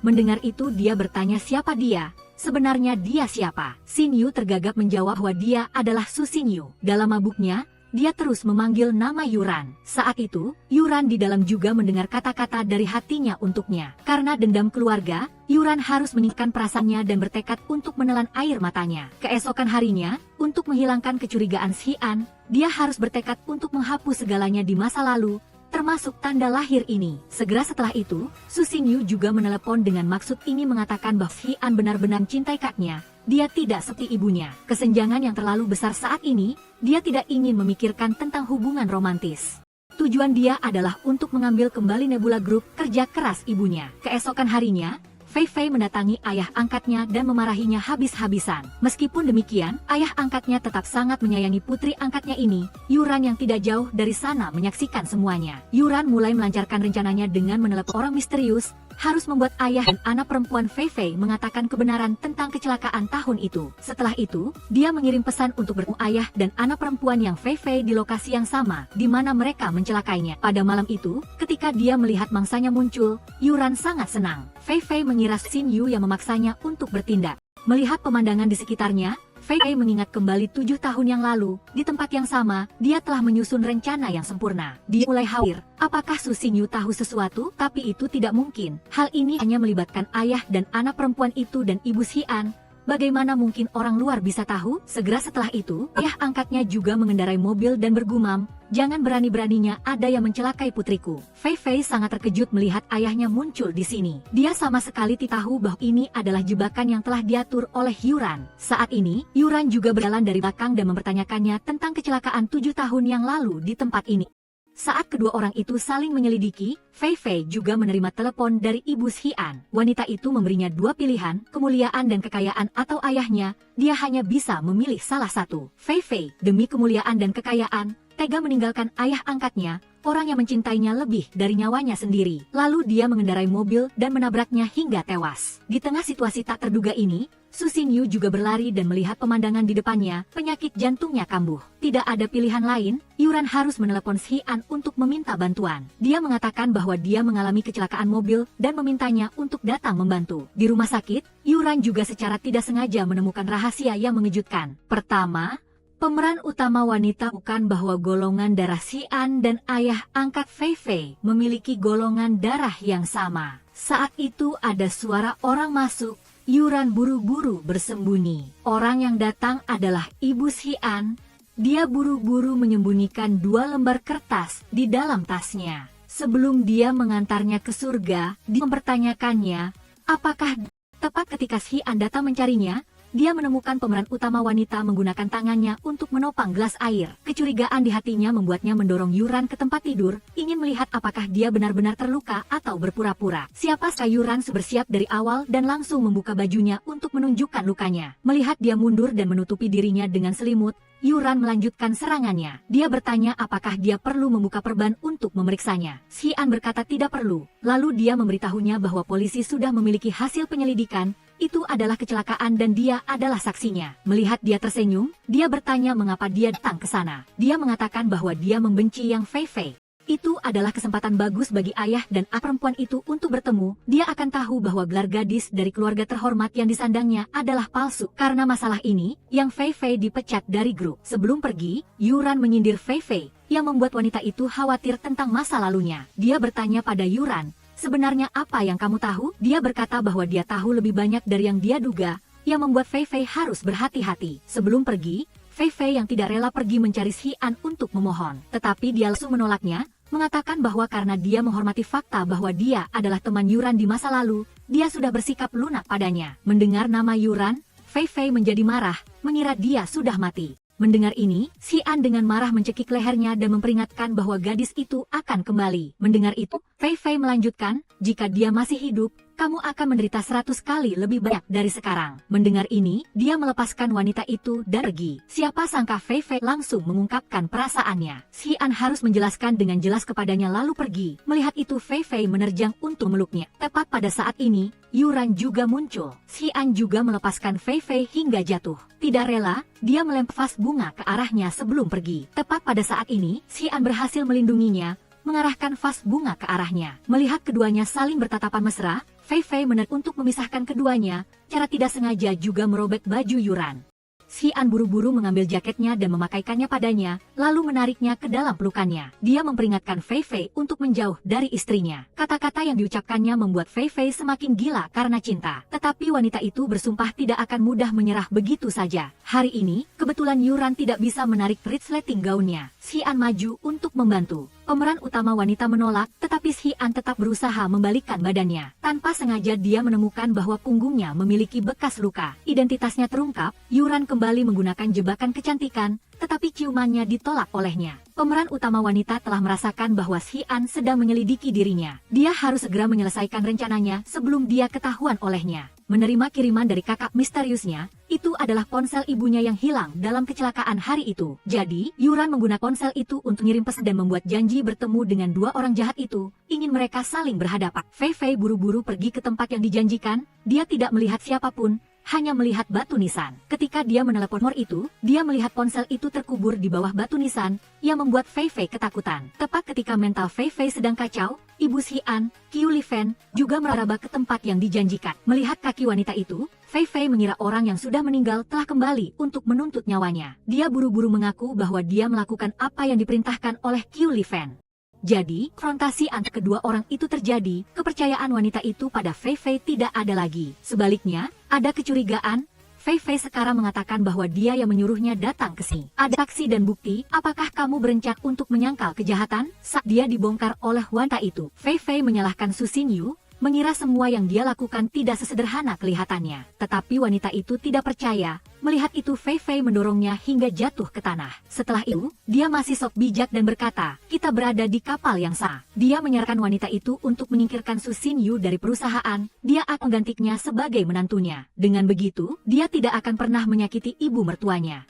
Mendengar itu dia bertanya siapa dia. Sebenarnya dia siapa? Xinyu tergagap menjawab bahwa dia adalah Su Xinyu. Dalam mabuknya, dia terus memanggil nama Yuran. Saat itu, Yuran di dalam juga mendengar kata-kata dari hatinya untuknya. Karena dendam keluarga, Yuran harus menyingkirkan perasaannya dan bertekad untuk menelan air matanya. Keesokan harinya, untuk menghilangkan kecurigaan Xian, dia harus bertekad untuk menghapus segalanya di masa lalu, termasuk tanda lahir ini. Segera setelah itu, Su Xinyu juga menelepon dengan maksud ini mengatakan bahwa Xian benar-benar mencintai kakaknya. Dia tidak seperti ibunya. Kesenjangan yang terlalu besar saat ini, dia tidak ingin memikirkan tentang hubungan romantis. Tujuan dia adalah untuk mengambil kembali Nebula Group kerja keras ibunya. Keesokan harinya, Fei Fei mendatangi ayah angkatnya dan memarahinya habis-habisan. Meskipun demikian, ayah angkatnya tetap sangat menyayangi putri angkatnya ini. Yuran yang tidak jauh dari sana menyaksikan semuanya. Yuran mulai melancarkan rencananya dengan menelepon orang misterius, harus membuat ayah dan anak perempuan Fei Fei mengatakan kebenaran tentang kecelakaan tahun itu. Setelah itu, dia mengirim pesan untuk bertemu ayah dan anak perempuan yang Fei Fei di lokasi yang sama, di mana mereka mencelakainya. Pada malam itu, ketika dia melihat mangsanya muncul, Yuran sangat senang. Fei Fei mengira Xinyu yang memaksanya untuk bertindak. Melihat pemandangan di sekitarnya, Fei Fei mengingat kembali 7 tahun yang lalu, di tempat yang sama, dia telah menyusun rencana yang sempurna. Dia mulai khawatir, apakah Su Xinyu tahu sesuatu? Tapi itu tidak mungkin. Hal ini hanya melibatkan ayah dan anak perempuan itu dan ibu Xian. Bagaimana mungkin orang luar bisa tahu? Segera setelah itu, ayah angkatnya juga mengendarai mobil dan bergumam, jangan berani-beraninya ada yang mencelakai putriku. Fei Fei sangat terkejut melihat ayahnya muncul di sini. Dia sama sekali tidak tahu bahwa ini adalah jebakan yang telah diatur oleh Yuran. Saat ini, Yuran juga berjalan dari belakang dan mempertanyakannya tentang kecelakaan 7 tahun yang lalu di tempat ini. Saat kedua orang itu saling menyelidiki, Fei Fei juga menerima telepon dari ibu Xian. Wanita itu memberinya 2 pilihan, kemuliaan dan kekayaan atau ayahnya. Dia hanya bisa memilih salah satu. Fei Fei, demi kemuliaan dan kekayaan, tega meninggalkan ayah angkatnya, orang yang mencintainya lebih dari nyawanya sendiri. Lalu dia mengendarai mobil dan menabraknya hingga tewas. Di tengah situasi tak terduga ini, Su Xinyu juga berlari dan melihat pemandangan di depannya, penyakit jantungnya kambuh. Tidak ada pilihan lain, Yuran harus menelepon Xian untuk meminta bantuan. Dia mengatakan bahwa dia mengalami kecelakaan mobil dan memintanya untuk datang membantu. Di rumah sakit, Yuran juga secara tidak sengaja menemukan rahasia yang mengejutkan. Pertama, pemeran utama wanita bukan bahwa golongan darah Xian dan ayah angkat Fei Fei memiliki golongan darah yang sama. Saat itu ada suara orang masuk. Yuran buru-buru bersembunyi. Orang yang datang adalah ibu Xian. Dia buru-buru menyembunyikan 2 lembar kertas di dalam tasnya. Sebelum dia mengantarnya ke surga, dia mempertanyakannya, apakah tepat ketika Xian datang mencarinya, dia menemukan pemeran utama wanita menggunakan tangannya untuk menopang gelas air. Kecurigaan di hatinya membuatnya mendorong Yuran ke tempat tidur, ingin melihat apakah dia benar-benar terluka atau berpura-pura. Siapakah Yuran bersiap dari awal dan langsung membuka bajunya untuk menunjukkan lukanya. Melihat dia mundur dan menutupi dirinya dengan selimut, Yuran melanjutkan serangannya. Dia bertanya apakah dia perlu membuka perban untuk memeriksanya. Xian berkata tidak perlu. Lalu dia memberitahunya bahwa polisi sudah memiliki hasil penyelidikan. Itu adalah kecelakaan dan dia adalah saksinya. Melihat dia tersenyum, dia bertanya mengapa dia datang ke sana. Dia mengatakan bahwa dia membenci Yang Fei Fei. Itu adalah kesempatan bagus bagi ayah dan perempuan itu untuk bertemu. Dia akan tahu bahwa gelar gadis dari keluarga terhormat yang disandangnya adalah palsu. Karena masalah ini, Yang Fei Fei dipecat dari grup. Sebelum pergi, Yuran menyindir Fei Fei, yang membuat wanita itu khawatir tentang masa lalunya. Dia bertanya pada Yuran, sebenarnya apa yang kamu tahu? Dia berkata bahwa dia tahu lebih banyak dari yang dia duga, yang membuat Fei Fei harus berhati-hati. Sebelum pergi, Fei Fei yang tidak rela pergi mencari Xian untuk memohon. Tetapi dia langsung menolaknya, mengatakan bahwa karena dia menghormati fakta bahwa dia adalah teman Yuran di masa lalu, dia sudah bersikap lunak padanya. Mendengar nama Yuran, Fei Fei menjadi marah, mengira dia sudah mati. Mendengar ini, Xian dengan marah mencekik lehernya dan memperingatkan bahwa gadis itu akan kembali. Mendengar itu, Fei Fei melanjutkan, jika dia masih hidup, kamu akan menderita 100 kali lebih banyak dari sekarang. Mendengar ini, dia melepaskan wanita itu dan pergi. Siapa sangka Fei Fei langsung mengungkapkan perasaannya. Xian harus menjelaskan dengan jelas kepadanya lalu pergi. Melihat itu Fei Fei menerjang untuk meluknya. Tepat pada saat ini, Yuran juga muncul. Xian juga melepaskan Fei Fei hingga jatuh. Tidak rela, dia melempar vas bunga ke arahnya sebelum pergi. Tepat pada saat ini, Xian berhasil melindunginya, mengarahkan vas bunga ke arahnya. Melihat keduanya saling bertatapan mesra, Fei Fei menekan untuk memisahkan keduanya, cara tidak sengaja juga merobek baju Yuran. Xian buru-buru mengambil jaketnya dan memakaikannya padanya, lalu menariknya ke dalam pelukannya. Dia memperingatkan Fei Fei untuk menjauh dari istrinya. Kata-kata yang diucapkannya membuat Fei Fei semakin gila karena cinta. Tetapi wanita itu bersumpah tidak akan mudah menyerah begitu saja. Hari ini, kebetulan Yuran tidak bisa menarik resleting gaunnya. Xian maju untuk membantu. Pemeran utama wanita menolak, tetapi Xian tetap berusaha membalikkan badannya. Tanpa sengaja dia menemukan bahwa punggungnya memiliki bekas luka. Identitasnya terungkap, Yuran kembali menggunakan jebakan kecantikan, tetapi ciumannya ditolak olehnya. Pemeran utama wanita telah merasakan bahwa Xian sedang menyelidiki dirinya. Dia harus segera menyelesaikan rencananya sebelum dia ketahuan olehnya. Menerima kiriman dari kakak misteriusnya, itu adalah ponsel ibunya yang hilang dalam kecelakaan hari itu. Jadi, Yuran menggunakan ponsel itu untuk ngirim pesan dan membuat janji bertemu dengan dua orang jahat itu, ingin mereka saling berhadapan. Fei Fei buru-buru pergi ke tempat yang dijanjikan, dia tidak melihat siapapun, hanya melihat batu nisan. Ketika dia menelepon nomor itu, dia melihat ponsel itu terkubur di bawah batu nisan, yang membuat Fei Fei ketakutan. Tepat ketika mental Fei Fei sedang kacau, Ibu Xian, Qiu Lifen, juga meraba ke tempat yang dijanjikan. Melihat kaki wanita itu, Fei Fei mengira orang yang sudah meninggal telah kembali untuk menuntut nyawanya. Dia buru-buru mengaku bahwa dia melakukan apa yang diperintahkan oleh Qiu Lifen. Jadi, konfrontasi antara kedua orang itu terjadi, kepercayaan wanita itu pada Fei Fei tidak ada lagi. Sebaliknya, ada kecurigaan. Fei Fei sekarang mengatakan bahwa dia yang menyuruhnya datang ke sini. Ada saksi dan bukti, apakah kamu berencana untuk menyangkal kejahatan? Saat dia dibongkar oleh wanita itu, Fei Fei menyalahkan Su Xinyu, mengira semua yang dia lakukan tidak sesederhana kelihatannya. Tetapi wanita itu tidak percaya. Melihat itu Fei Fei mendorongnya hingga jatuh ke tanah. Setelah itu, dia masih sok bijak dan berkata, kita berada di kapal yang sama. Dia menyarankan wanita itu untuk menyingkirkan Su Xinyu dari perusahaan. Dia akan menggantinya sebagai menantunya. Dengan begitu, dia tidak akan pernah menyakiti ibu mertuanya.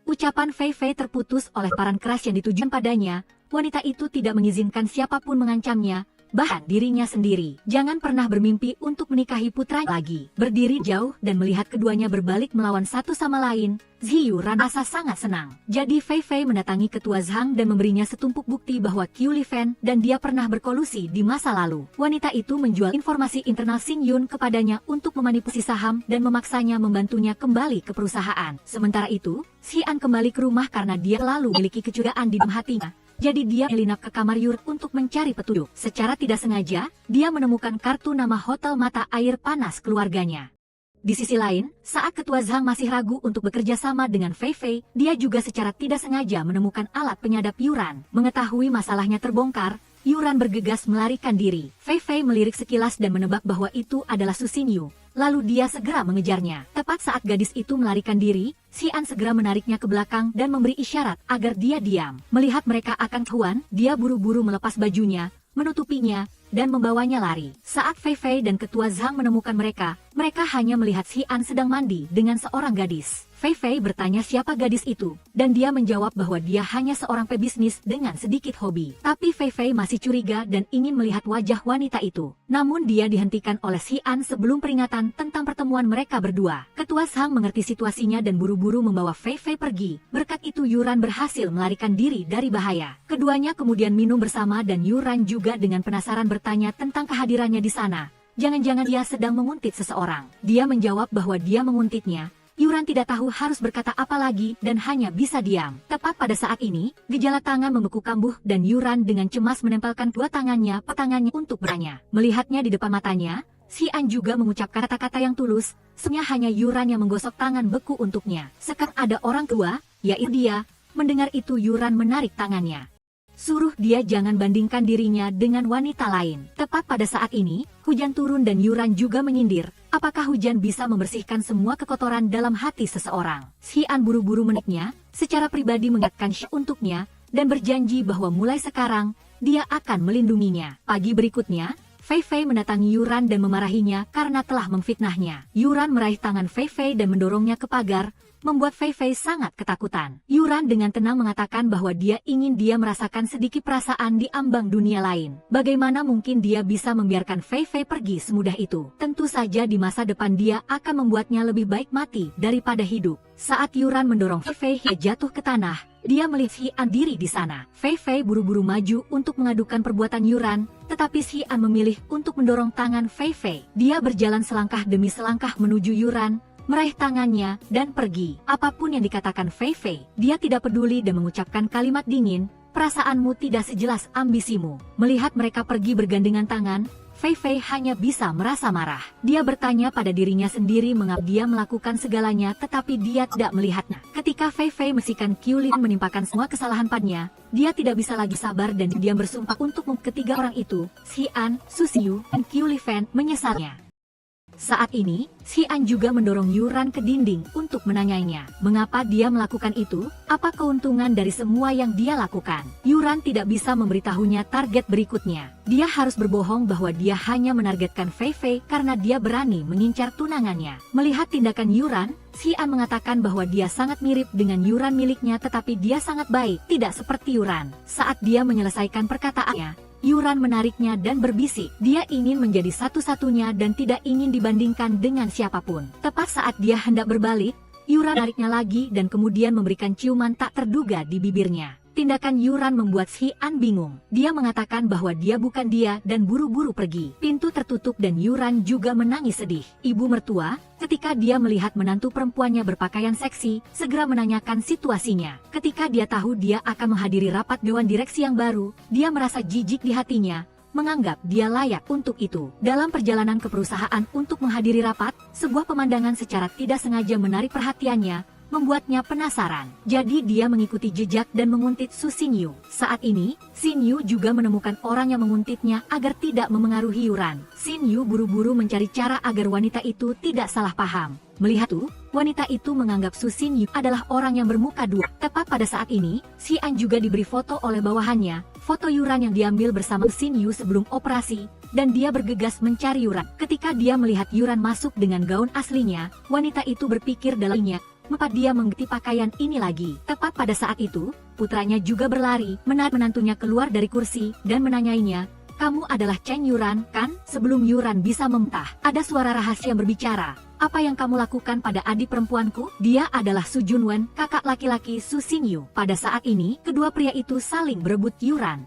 Ucapan Fei Fei terputus oleh paran keras yang ditujukan padanya. Wanita itu tidak mengizinkan siapapun mengancamnya, bahkan dirinya sendiri. Jangan pernah bermimpi untuk menikahi putra lagi. Berdiri jauh dan melihat keduanya berbalik melawan satu sama lain, Yuran rasa sangat senang. Jadi Fei Fei mendatangi ketua Zhang dan memberinya setumpuk bukti bahwa Qiu Lifen dan dia pernah berkolusi di masa lalu. Wanita itu menjual informasi internal Xin Yun kepadanya untuk memanipulasi saham dan memaksanya membantunya kembali ke perusahaan. Sementara itu, Xian kembali ke rumah karena dia selalu memiliki kecurigaan di dalam hatinya. Jadi dia menyelinap ke kamar Yuran untuk mencari petunjuk. Secara tidak sengaja, dia menemukan kartu nama hotel mata air panas keluarganya. Di sisi lain, saat ketua Zhang masih ragu untuk bekerja sama dengan Fei Fei, dia juga secara tidak sengaja menemukan alat penyadap Yuran. Mengetahui masalahnya terbongkar, Yuran bergegas melarikan diri. Fei Fei melirik sekilas dan menebak bahwa itu adalah Su Xinyu. Lalu dia segera mengejarnya. Tepat saat gadis itu melarikan diri, Xian segera menariknya ke belakang dan memberi isyarat agar dia diam. Melihat mereka akan ketahuan, dia buru-buru melepas bajunya, menutupinya, dan membawanya lari. Saat Fei Fei dan ketua Zhang menemukan mereka hanya melihat Xian sedang mandi dengan seorang gadis. Fei Fei bertanya siapa gadis itu, dan dia menjawab bahwa dia hanya seorang pebisnis dengan sedikit hobi. Tapi Fei Fei masih curiga dan ingin melihat wajah wanita itu. Namun dia dihentikan oleh Xian sebelum peringatan tentang pertemuan mereka berdua. Ketua Zhang mengerti situasinya dan buru-buru membawa Fei Fei pergi. Berkat itu Yuran berhasil melarikan diri dari bahaya. Keduanya kemudian minum bersama dan Yuran juga dengan penasaran bertanya tentang kehadirannya di sana. Jangan-jangan dia sedang menguntit seseorang. Dia menjawab bahwa dia menguntitnya. Yuran tidak tahu harus berkata apa lagi dan hanya bisa diam. Tepat pada saat ini, gejala tangan membeku kambuh dan Yuran dengan cemas menempelkan dua tangannya pada tangannya untuk bertanya. Melihatnya di depan matanya, Xian juga mengucapkan kata-kata yang tulus. Sebenarnya hanya Yuran yang menggosok tangan beku untuknya. Sekarang ada orang tua, yaitu dia. Mendengar itu Yuran menarik tangannya. suruh dia jangan bandingkan dirinya dengan wanita lain. Tepat pada saat ini, hujan turun dan Yuran juga menyindir, apakah hujan bisa membersihkan semua kekotoran dalam hati seseorang. Xian buru-buru meniknya, secara pribadi mengingatkan Shi untuknya, dan berjanji bahwa mulai sekarang, dia akan melindunginya. Pagi berikutnya, Fei Fei mendatangi Yuran dan memarahinya karena telah memfitnahnya. Yuran meraih tangan Fei Fei dan mendorongnya ke pagar, membuat Fei Fei sangat ketakutan. Yuran dengan tenang mengatakan bahwa dia ingin dia merasakan sedikit perasaan di ambang dunia lain. Bagaimana mungkin dia bisa membiarkan Fei Fei pergi semudah itu? Tentu saja di masa depan dia akan membuatnya lebih baik mati daripada hidup. Saat Yuran mendorong Fei Fei jatuh ke tanah, dia melihat Xian diri di sana. Fei Fei buru-buru maju untuk mengadukan perbuatan Yuran, tetapi Xian memilih untuk mendorong tangan Fei Fei. Dia berjalan selangkah demi selangkah menuju Yuran, meraih tangannya, dan pergi. Apapun yang dikatakan Fei Fei, dia tidak peduli dan mengucapkan kalimat dingin, perasaanmu tidak sejelas ambisimu. Melihat mereka pergi bergandengan tangan, Fei Fei hanya bisa merasa marah. Dia bertanya pada dirinya sendiri mengapa dia melakukan segalanya tetapi dia tidak melihatnya. Ketika Fei Fei mesikan Qiulin menimpakan semua kesalahan padanya, dia tidak bisa lagi sabar dan dia bersumpah untuk ketiga orang itu, Xian, Su Xiu, dan Qiuli Fan menyesalnya. Saat ini, Xian juga mendorong Yuran ke dinding untuk menanyainya. Mengapa dia melakukan itu? Apa keuntungan dari semua yang dia lakukan? Yuran tidak bisa memberitahunya target berikutnya. Dia harus berbohong bahwa dia hanya menargetkan Fei Fei karena dia berani mengincar tunangannya. Melihat tindakan Yuran, Xian mengatakan bahwa dia sangat mirip dengan Yuran miliknya tetapi dia sangat baik, tidak seperti Yuran. Saat dia menyelesaikan perkataannya, Yuran menariknya dan berbisik, dia ingin menjadi satu-satunya dan tidak ingin dibandingkan dengan siapapun. Tepat saat dia hendak berbalik, Yuran menariknya lagi dan kemudian memberikan ciuman tak terduga di bibirnya. Tindakan Yuran membuat Xian bingung. Dia mengatakan bahwa dia bukan dia dan buru-buru pergi. Pintu tertutup dan Yuran juga menangis sedih. Ibu mertua, ketika dia melihat menantu perempuannya berpakaian seksi, segera menanyakan situasinya. Ketika dia tahu dia akan menghadiri rapat dewan direksi yang baru, dia merasa jijik di hatinya, menganggap dia layak untuk itu. Dalam perjalanan ke perusahaan untuk menghadiri rapat, sebuah pemandangan secara tidak sengaja menarik perhatiannya, membuatnya penasaran. Jadi dia mengikuti jejak dan menguntit Su Xinyu. Saat ini, Xinyu juga menemukan orang yang menguntitnya agar tidak memengaruhi Yuran. Xinyu buru-buru mencari cara agar wanita itu tidak salah paham. Melihat itu, wanita itu menganggap Su Xinyu adalah orang yang bermuka dua. Tepat pada saat ini, Xian juga diberi foto oleh bawahannya, foto Yuran yang diambil bersama Su Xinyu sebelum operasi, dan dia bergegas mencari Yuran. Ketika dia melihat Yuran masuk dengan gaun aslinya, wanita itu berpikir dalamnya, mengapa dia mengganti pakaian ini lagi. Tepat pada saat itu, putranya juga berlari, menarik menantunya keluar dari kursi, dan menanyainya, kamu adalah Chen Yuran, kan? Sebelum Yuran bisa memuntah, ada suara rahasia yang berbicara. Apa yang kamu lakukan pada adik perempuanku? Dia adalah Su Junwen, kakak laki-laki Su Xinyu. Pada saat ini, kedua pria itu saling berebut Yuran.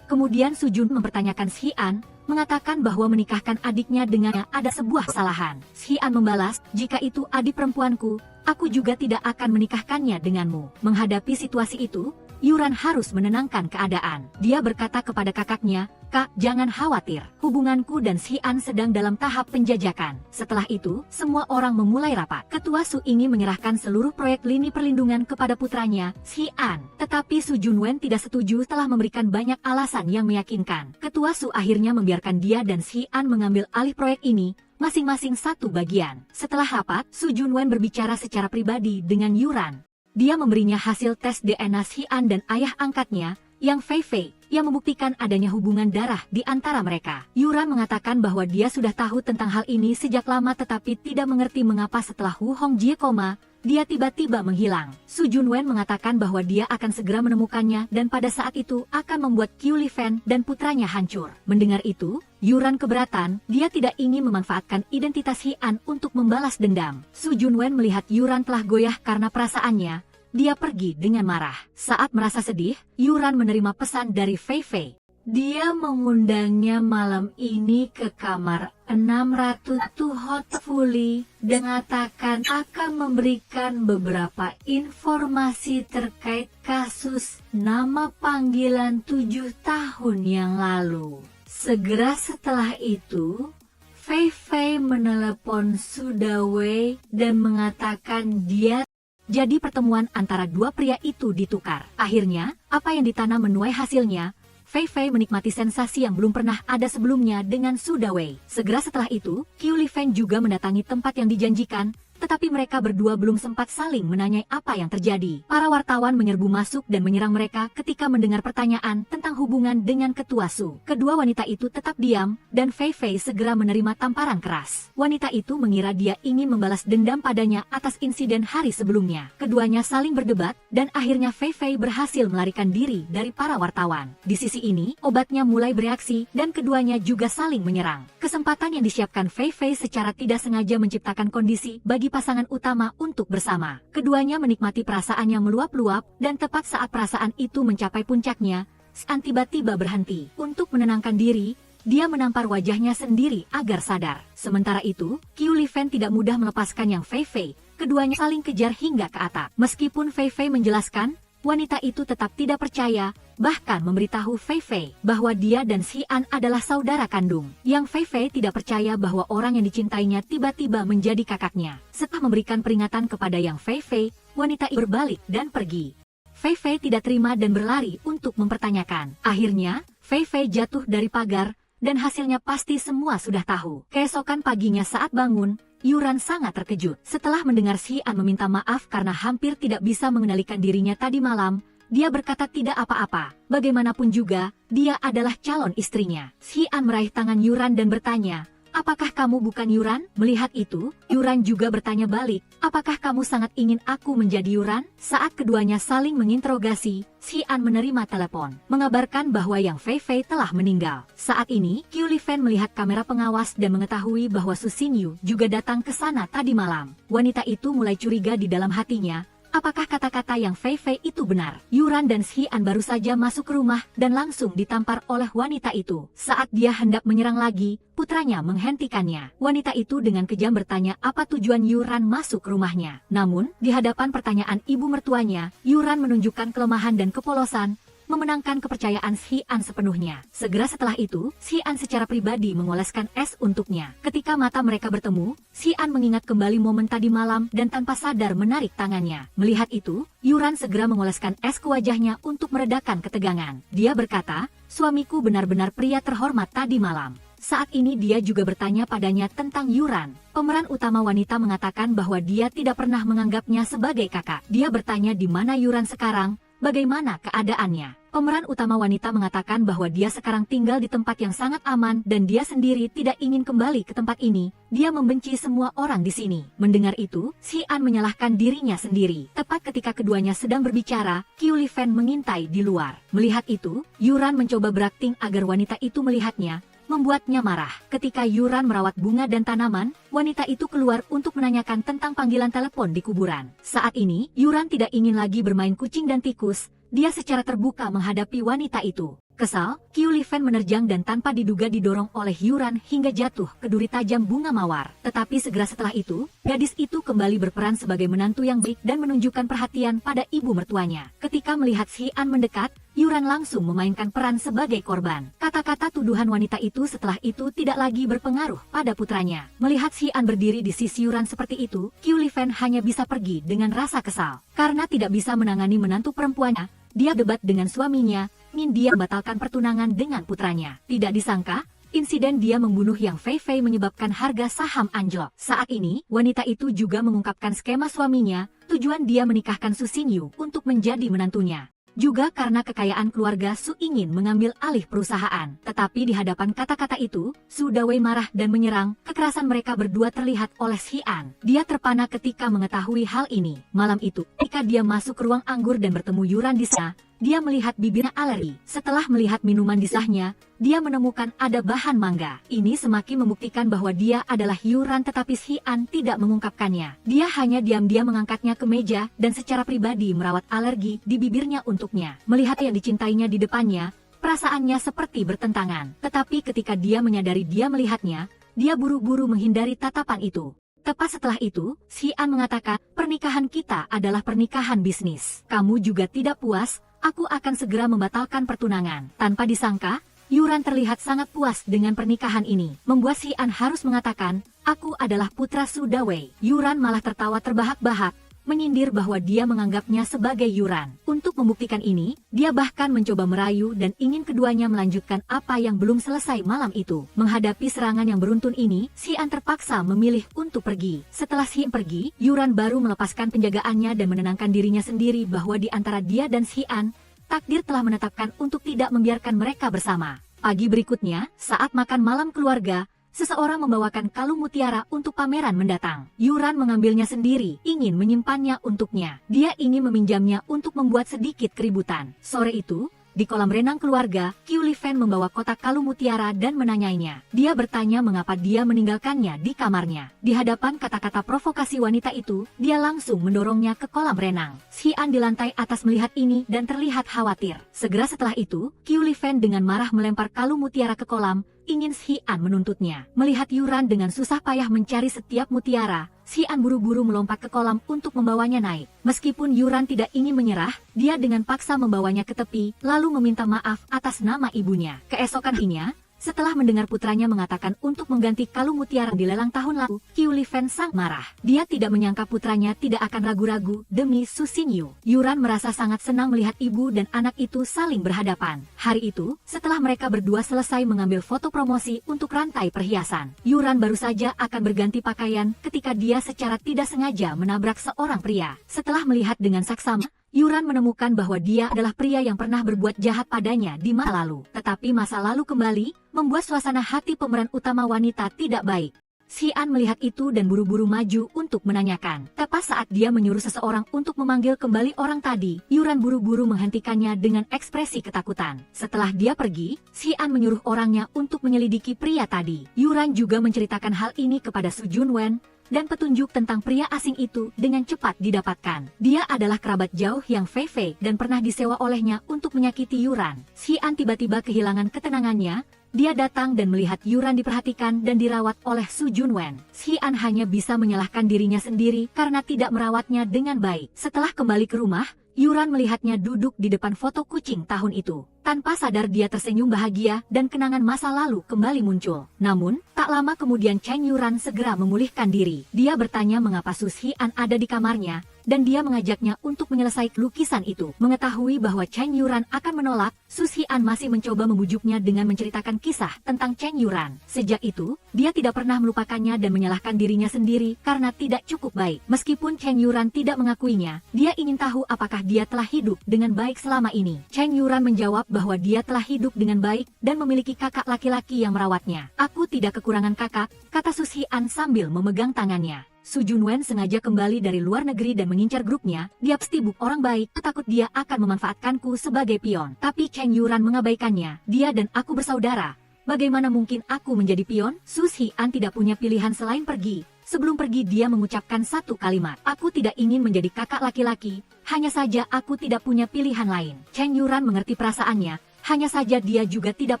Kemudian Su Jun mempertanyakan Xian, mengatakan bahwa menikahkan adiknya dengannya ada sebuah kesalahan. Xian membalas, jika itu adik perempuanku, aku juga tidak akan menikahkannya denganmu. Menghadapi situasi itu, Yuran harus menenangkan keadaan. Dia berkata kepada kakaknya, Kak, jangan khawatir, hubunganku dan Xian sedang dalam tahap penjajakan. Setelah itu, semua orang memulai rapat. Ketua Su ingin menyerahkan seluruh proyek lini perlindungan kepada putranya, Xian. Tetapi Su Junwen tidak setuju setelah memberikan banyak alasan yang meyakinkan. Ketua Su akhirnya membiarkan dia dan Xian mengambil alih proyek ini, masing-masing satu bagian. Setelah rapat, Su Junwen berbicara secara pribadi dengan Yuran. Dia memberinya hasil tes DNA Xian dan ayah angkatnya, yang Fei Fei, yang membuktikan adanya hubungan darah di antara mereka. Yuran mengatakan bahwa dia sudah tahu tentang hal ini sejak lama tetapi tidak mengerti mengapa setelah Wu Hongjie koma, dia tiba-tiba menghilang. Su Junwen mengatakan bahwa dia akan segera menemukannya dan pada saat itu akan membuat Qiuli Fan dan putranya hancur. Mendengar itu, Yuran keberatan, dia tidak ingin memanfaatkan identitas Xian untuk membalas dendam. Su Junwen melihat Yuran telah goyah karena perasaannya, dia pergi dengan marah. Saat merasa sedih, Yuran menerima pesan dari Fei Fei. Dia mengundangnya malam ini ke kamar 600 hotfully dan mengatakan akan memberikan beberapa informasi terkait kasus nama panggilan 7 tahun yang lalu. Segera setelah itu, Fei Fei menelepon Su Dawei dan mengatakan dia Jadi pertemuan antara dua pria itu ditukar. Akhirnya, apa yang ditanam menuai hasilnya. Fei Fei menikmati sensasi yang belum pernah ada sebelumnya dengan Su Dawei. Segera setelah itu, Qiu Li Feng juga mendatangi tempat yang dijanjikan, tetapi mereka berdua belum sempat saling menanyai apa yang terjadi. Para wartawan menyerbu masuk dan menyerang mereka ketika mendengar pertanyaan tentang hubungan dengan Ketua Su. Kedua wanita itu tetap diam, dan Fei Fei segera menerima tamparan keras. Wanita itu mengira dia ingin membalas dendam padanya atas insiden hari sebelumnya. Keduanya saling berdebat, dan akhirnya Fei Fei berhasil melarikan diri dari para wartawan. Di sisi ini, obatnya mulai bereaksi, dan keduanya juga saling menyerang. Kesempatan yang disiapkan Fei Fei secara tidak sengaja menciptakan kondisi bagi pasangan utama untuk bersama. Keduanya menikmati perasaan yang meluap-luap, dan tepat saat perasaan itu mencapai puncaknya, Xian tiba-tiba berhenti. Untuk menenangkan diri, dia menampar wajahnya sendiri agar sadar. Sementara itu, Qiu Li Feng tidak mudah melepaskan yang Fei Fei. Keduanya saling kejar hingga ke atap. Meskipun Fei Fei menjelaskan, wanita itu tetap tidak percaya, bahkan memberitahu Fei Fei bahwa dia dan Xian adalah saudara kandung. Yang Fei Fei tidak percaya bahwa orang yang dicintainya tiba-tiba menjadi kakaknya. Setelah memberikan peringatan kepada Yang Fei Fei, wanita itu berbalik dan pergi. Fei Fei tidak terima dan berlari untuk mempertanyakan. Akhirnya, Fei Fei jatuh dari pagar, dan hasilnya pasti semua sudah tahu. Keesokan paginya saat bangun, Yuran sangat terkejut. Setelah mendengar Xian meminta maaf karena hampir tidak bisa mengendalikan dirinya tadi malam, dia berkata tidak apa-apa. Bagaimanapun juga, dia adalah calon istrinya. Xian meraih tangan Yuran dan bertanya, "Apakah kamu bukan Yuran?" Melihat itu, Yuran juga bertanya balik, "Apakah kamu sangat ingin aku menjadi Yuran?" Saat keduanya saling menginterogasi, Xian menerima telepon, mengabarkan bahwa Yang Fei Fei telah meninggal. Saat ini, Qiu Li Feng melihat kamera pengawas dan mengetahui bahwa Su Xingyu juga datang ke sana tadi malam. Wanita itu mulai curiga di dalam hatinya, apakah kata-kata Yang Fei Fei itu benar? Yuran dan Xian baru saja masuk ke rumah dan langsung ditampar oleh wanita itu. Saat dia hendak menyerang lagi, putranya menghentikannya. Wanita itu dengan kejam bertanya apa tujuan Yuran masuk ke rumahnya. Namun, di hadapan pertanyaan ibu mertuanya, Yuran menunjukkan kelemahan dan kepolosan, memenangkan kepercayaan Xian sepenuhnya. Segera setelah itu, Xian secara pribadi mengoleskan es untuknya. Ketika mata mereka bertemu, Xian mengingat kembali momen tadi malam dan tanpa sadar menarik tangannya. Melihat itu, Yuran segera mengoleskan es ke wajahnya untuk meredakan ketegangan. Dia berkata, "Suamiku benar-benar pria terhormat tadi malam." Saat ini dia juga bertanya padanya tentang Yuran. Pemeran utama wanita mengatakan bahwa dia tidak pernah menganggapnya sebagai kakak. Dia bertanya di mana Yuran sekarang, bagaimana keadaannya. Pemeran utama wanita mengatakan bahwa dia sekarang tinggal di tempat yang sangat aman dan dia sendiri tidak ingin kembali ke tempat ini. Dia membenci semua orang di sini. Mendengar itu, Xian menyalahkan dirinya sendiri. Tepat ketika keduanya sedang berbicara, Qiu Li Feng mengintai di luar. Melihat itu, Yuran mencoba berakting agar wanita itu melihatnya, membuatnya marah. Ketika Yuran merawat bunga dan tanaman, wanita itu keluar untuk menanyakan tentang panggilan telepon di kuburan. Saat ini, Yuran tidak ingin lagi bermain kucing dan tikus. Dia secara terbuka menghadapi wanita itu. Kesal, Qiu Li Feng menerjang dan tanpa diduga didorong oleh Yuran hingga jatuh ke duri tajam bunga mawar. Tetapi segera setelah itu, gadis itu kembali berperan sebagai menantu yang baik dan menunjukkan perhatian pada ibu mertuanya. Ketika melihat Xian mendekat, Yuran langsung memainkan peran sebagai korban. Kata-kata tuduhan wanita itu setelah itu tidak lagi berpengaruh pada putranya. Melihat Xian berdiri di sisi Yuran seperti itu, Qiu Li Feng hanya bisa pergi dengan rasa kesal. Karena tidak bisa menangani menantu perempuannya, dia debat dengan suaminya, ingin dia membatalkan pertunangan dengan putranya. Tidak disangka, insiden dia membunuh Yang Fei Fei menyebabkan harga saham anjlok. Saat ini, wanita itu juga mengungkapkan skema suaminya, tujuan dia menikahkan Su Xingyu untuk menjadi menantunya. Juga karena kekayaan keluarga Su ingin mengambil alih perusahaan. Tetapi di hadapan kata-kata itu, Su Dawei marah dan menyerang. Kekerasan mereka berdua terlihat oleh Xian. Dia terpana ketika mengetahui hal ini. Malam itu, ketika dia masuk ke ruang anggur dan bertemu Yuran di sana, dia melihat bibirnya alergi. Setelah melihat minuman di sahnya, dia menemukan ada bahan mangga. Ini semakin membuktikan bahwa dia adalah Yuran tetapi Xian tidak mengungkapkannya. Dia hanya diam-diam mengangkatnya ke meja dan secara pribadi merawat alergi di bibirnya untuknya. Melihat yang dicintainya di depannya, perasaannya seperti bertentangan. Tetapi ketika dia menyadari dia melihatnya, dia buru-buru menghindari tatapan itu. Tepat setelah itu, Xian mengatakan, "Pernikahan kita adalah pernikahan bisnis. Kamu juga tidak puas? Aku akan segera membatalkan pertunangan." Tanpa disangka, Yuran terlihat sangat puas dengan pernikahan ini. Membuat Xian harus mengatakan, "Aku adalah putra Su Dawei." Yuran malah tertawa terbahak-bahak. menyindir bahwa dia menganggapnya sebagai Yuran. Untuk membuktikan ini, dia bahkan mencoba merayu dan ingin keduanya melanjutkan apa yang belum selesai malam itu. Menghadapi serangan yang beruntun ini, Xian terpaksa memilih untuk pergi. Setelah Xian pergi, Yuran baru melepaskan penjagaannya dan menenangkan dirinya sendiri bahwa di antara dia dan Xian, takdir telah menetapkan untuk tidak membiarkan mereka bersama. Pagi berikutnya, saat makan malam keluarga, seseorang membawakan kalung mutiara untuk pameran mendatang. Yuran mengambilnya sendiri, ingin menyimpannya untuknya. Dia ingin meminjamnya untuk membuat sedikit keributan. Sore itu, di kolam renang keluarga, Qiu Lifan membawa kotak kalung mutiara dan menanyainya. Dia bertanya mengapa dia meninggalkannya di kamarnya. Di hadapan kata-kata provokasi wanita itu, dia langsung mendorongnya ke kolam renang. Xian di lantai atas melihat ini dan terlihat khawatir. Segera setelah itu, Qiu Lifan dengan marah melempar kalung mutiara ke kolam, ingin Xian menuntutnya. Melihat Yuran dengan susah payah mencari setiap mutiara, Xian buru-buru melompat ke kolam untuk membawanya naik. Meskipun Yuran tidak ingin menyerah, dia dengan paksa membawanya ke tepi, lalu meminta maaf atas nama ibunya. Keesokan harinya, setelah mendengar putranya mengatakan untuk mengganti kalung mutiara di lelang tahun lalu, Qiu Lifan sang marah. Dia tidak menyangka putranya tidak akan ragu-ragu demi Su Xingyu. Yuran merasa sangat senang melihat ibu dan anak itu saling berhadapan. Hari itu, setelah mereka berdua selesai mengambil foto promosi untuk rantai perhiasan, Yuran baru saja akan berganti pakaian ketika dia secara tidak sengaja menabrak seorang pria. Setelah melihat dengan saksama, Yuran menemukan bahwa dia adalah pria yang pernah berbuat jahat padanya di masa lalu. Tetapi masa lalu kembali, membuat suasana hati pemeran utama wanita tidak baik. Xian melihat itu dan buru-buru maju untuk menanyakan. Tepat saat dia menyuruh seseorang untuk memanggil kembali orang tadi, Yuran buru-buru menghentikannya dengan ekspresi ketakutan. Setelah dia pergi, Xian menyuruh orangnya untuk menyelidiki pria tadi. Yuran juga menceritakan hal ini kepada Su Junwen, dan petunjuk tentang pria asing itu dengan cepat didapatkan. Dia adalah kerabat jauh yang Fei Fei dan pernah disewa olehnya untuk menyakiti Yuran. Xian tiba-tiba kehilangan ketenangannya. Dia datang dan melihat Yuran diperhatikan dan dirawat oleh Su Junwen. Xian hanya bisa menyalahkan dirinya sendiri karena tidak merawatnya dengan baik. Setelah kembali ke rumah, Yuran melihatnya duduk di depan foto kucing tahun itu. Tanpa sadar dia tersenyum bahagia dan kenangan masa lalu kembali muncul. Namun, tak lama kemudian Chen Yuran segera memulihkan diri. Dia bertanya mengapa Su Xian ada di kamarnya, dan dia mengajaknya untuk menyelesaikan lukisan itu. Mengetahui bahwa Chen Yuran akan menolak, Su Xian masih mencoba membujuknya dengan menceritakan kisah tentang Chen Yuran. Sejak itu, dia tidak pernah melupakannya dan menyalahkan dirinya sendiri karena tidak cukup baik. Meskipun Chen Yuran tidak mengakuinya, dia ingin tahu apakah dia telah hidup dengan baik selama ini. Chen Yuran menjawab bahwa dia telah hidup dengan baik dan memiliki kakak laki-laki yang merawatnya. Aku tidak kekurangan kakak, kata Su Xian sambil memegang tangannya. Su Junwen sengaja kembali dari luar negeri dan mengincar grupnya. Dia pasti orang baik, takut dia akan memanfaatkanku sebagai pion. Tapi Chen Yuran mengabaikannya. Dia dan aku bersaudara. Bagaimana mungkin aku menjadi pion? Su Xian tidak punya pilihan selain pergi. Sebelum pergi dia mengucapkan satu kalimat. Aku tidak ingin menjadi kakak laki-laki. Hanya saja aku tidak punya pilihan lain. Chen Yuran mengerti perasaannya. Hanya saja dia juga tidak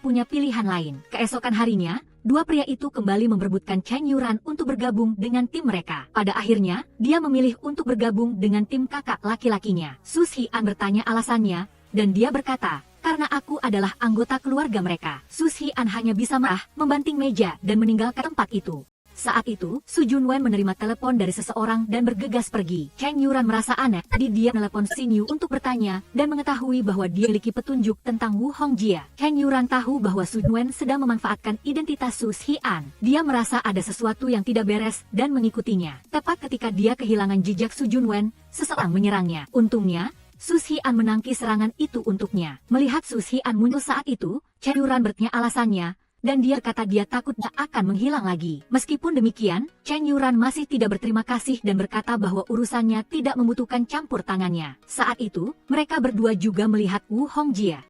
punya pilihan lain. Keesokan harinya, dua pria itu kembali memperebutkan Chen Yuran untuk bergabung dengan tim mereka. Pada akhirnya, dia memilih untuk bergabung dengan tim kakak laki-lakinya. Su Xian bertanya alasannya, dan dia berkata, karena aku adalah anggota keluarga mereka. Su Xian hanya bisa marah, membanting meja, dan meninggalkan tempat itu. Saat itu, Su Junwen menerima telepon dari seseorang dan bergegas pergi. Chen Yuran merasa aneh, tadi dia menelepon Xingyu untuk bertanya, dan mengetahui bahwa dia memiliki petunjuk tentang Wu Hongjia. Chen Yuran tahu bahwa Su Junwen sedang memanfaatkan identitas Su Xian. Dia merasa ada sesuatu yang tidak beres dan mengikutinya. Tepat ketika dia kehilangan jejak Su Junwen, seseorang menyerangnya. Untungnya, Su Xian menangkis serangan itu untuknya. Melihat Su Xian muncul saat itu, Chen Yuran bertanya alasannya, dan dia berkata dia takut dia akan menghilang lagi. Meskipun demikian, Chen Yuran masih tidak berterima kasih dan berkata bahwa urusannya tidak membutuhkan campur tangannya. Saat itu, mereka berdua juga melihat Wu Hongjia.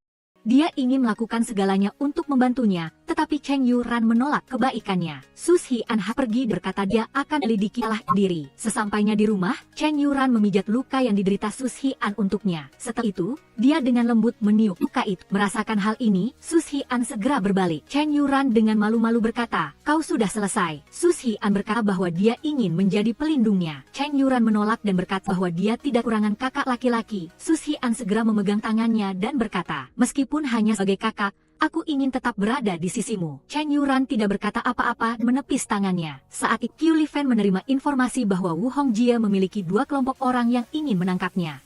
Dia ingin melakukan segalanya untuk membantunya, tetapi Chen Yuran menolak kebaikannya. Su Xian pergi berkata dia akan melidiki salah diri. Sesampainya di rumah, Chen Yuran memijat luka yang diderita Su Xian untuknya. Setelah itu, dia dengan lembut meniup luka itu. Merasakan hal ini, Su Xian segera berbalik. Chen Yuran dengan malu-malu berkata, kau sudah selesai. Su Xian berkata bahwa dia ingin menjadi pelindungnya. Chen Yuran menolak dan berkata bahwa dia tidak kurangan kakak laki-laki. Su Xian segera memegang tangannya dan berkata, meskipun hanya sebagai kakak, Aku ingin tetap berada di sisimu. Chen Yuran tidak berkata apa-apa dan menepis tangannya. Saat itu Qiu Lifan menerima informasi bahwa Wu Hongjie memiliki 2 kelompok orang yang ingin menangkapnya.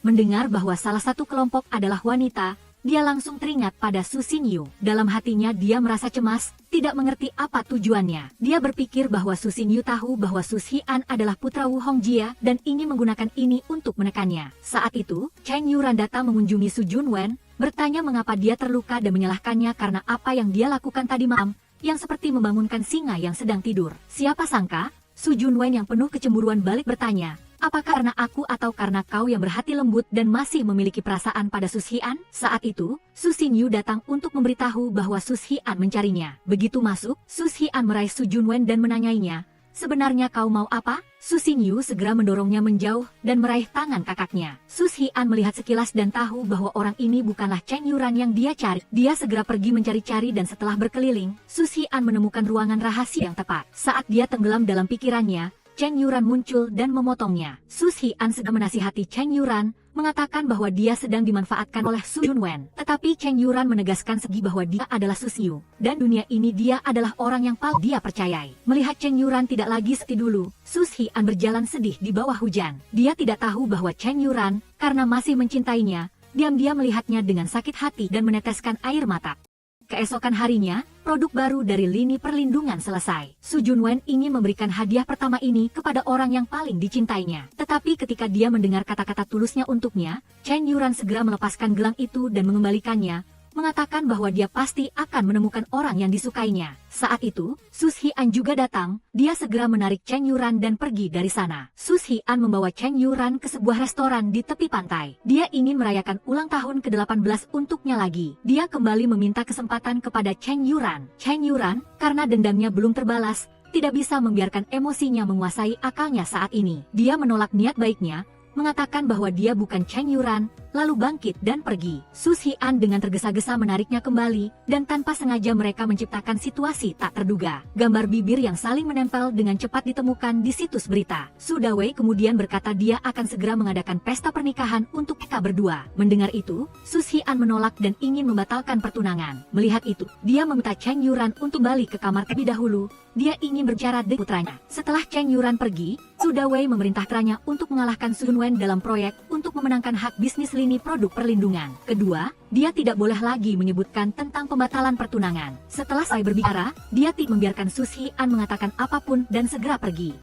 Mendengar bahwa salah satu kelompok adalah wanita, dia langsung teringat pada Su Xingyu. Dalam hatinya dia merasa cemas, tidak mengerti apa tujuannya. Dia berpikir bahwa Su Xingyu tahu bahwa Su Xian adalah putra Wu Hongjie dan ingin menggunakan ini untuk menekannya. Saat itu, Chen Yuran datang mengunjungi Su Junwen, bertanya mengapa dia terluka dan menyalahkannya karena apa yang dia lakukan tadi malam, yang seperti membangunkan singa yang sedang tidur. Siapa sangka, Su Junwen yang penuh kecemburuan balik bertanya, apa karena aku atau karena kau yang berhati lembut dan masih memiliki perasaan pada Su Xian? Saat itu, Su Xingyu datang untuk memberitahu bahwa Su Xian mencarinya. Begitu masuk, Su Xian meraih Su Junwen dan menanyainya, sebenarnya kau mau apa? Su Xingyu segera mendorongnya menjauh dan meraih tangan kakaknya. Su Xian melihat sekilas dan tahu bahwa orang ini bukanlah Chen Yuran yang dia cari. Dia segera pergi mencari-cari dan setelah berkeliling, Su Xian menemukan ruangan rahasia yang tepat. Saat dia tenggelam dalam pikirannya, Chen Yuran muncul dan memotongnya. Su Xian segera menasihati Chen Yuran, mengatakan bahwa dia sedang dimanfaatkan oleh Su Junwen. Tetapi Chen Yuran menegaskan segi bahwa dia adalah Su Xiu, dan dunia ini dia adalah orang yang paling dia percayai. Melihat Chen Yuran tidak lagi seperti dulu, Su Xian berjalan sedih di bawah hujan. Dia tidak tahu bahwa Chen Yuran, karena masih mencintainya, diam-diam melihatnya dengan sakit hati dan meneteskan air mata. Keesokan harinya, produk baru dari lini perlindungan selesai. Su Junwen ingin memberikan hadiah pertama ini kepada orang yang paling dicintainya. Tetapi ketika dia mendengar kata-kata tulusnya untuknya, Chen Yuran segera melepaskan gelang itu dan mengembalikannya, mengatakan bahwa dia pasti akan menemukan orang yang disukainya. Saat itu, Su Xian juga datang, dia segera menarik Chen Yuran dan pergi dari sana. Su Xian membawa Chen Yuran ke sebuah restoran di tepi pantai. Dia ingin merayakan ulang tahun ke-18 untuknya lagi. Dia kembali meminta kesempatan kepada Chen Yuran. Chen Yuran, karena dendamnya belum terbalas, tidak bisa membiarkan emosinya menguasai akalnya saat ini. Dia menolak niat baiknya, mengatakan bahwa dia bukan Chen Yuran, lalu bangkit dan pergi. Su Xian dengan tergesa-gesa menariknya kembali, dan tanpa sengaja mereka menciptakan situasi tak terduga. Gambar bibir yang saling menempel dengan cepat ditemukan di situs berita. Su Dawei kemudian berkata dia akan segera mengadakan pesta pernikahan untuk mereka berdua. Mendengar itu, Su Xian menolak dan ingin membatalkan pertunangan. Melihat itu, dia meminta Chen Yuran untuk balik ke kamar terlebih dahulu. Dia ingin berbicara dengan putranya. Setelah Chen Yuran pergi, Su Dawei memerintah putranya untuk mengalahkan Su Junwen dalam proyek untuk memenangkan hak bisnis lini produk perlindungan. Kedua, dia tidak boleh lagi menyebutkan tentang pembatalan pertunangan. Setelah selesai berbicara, dia tidak membiarkan Su Xian mengatakan apapun dan segera pergi.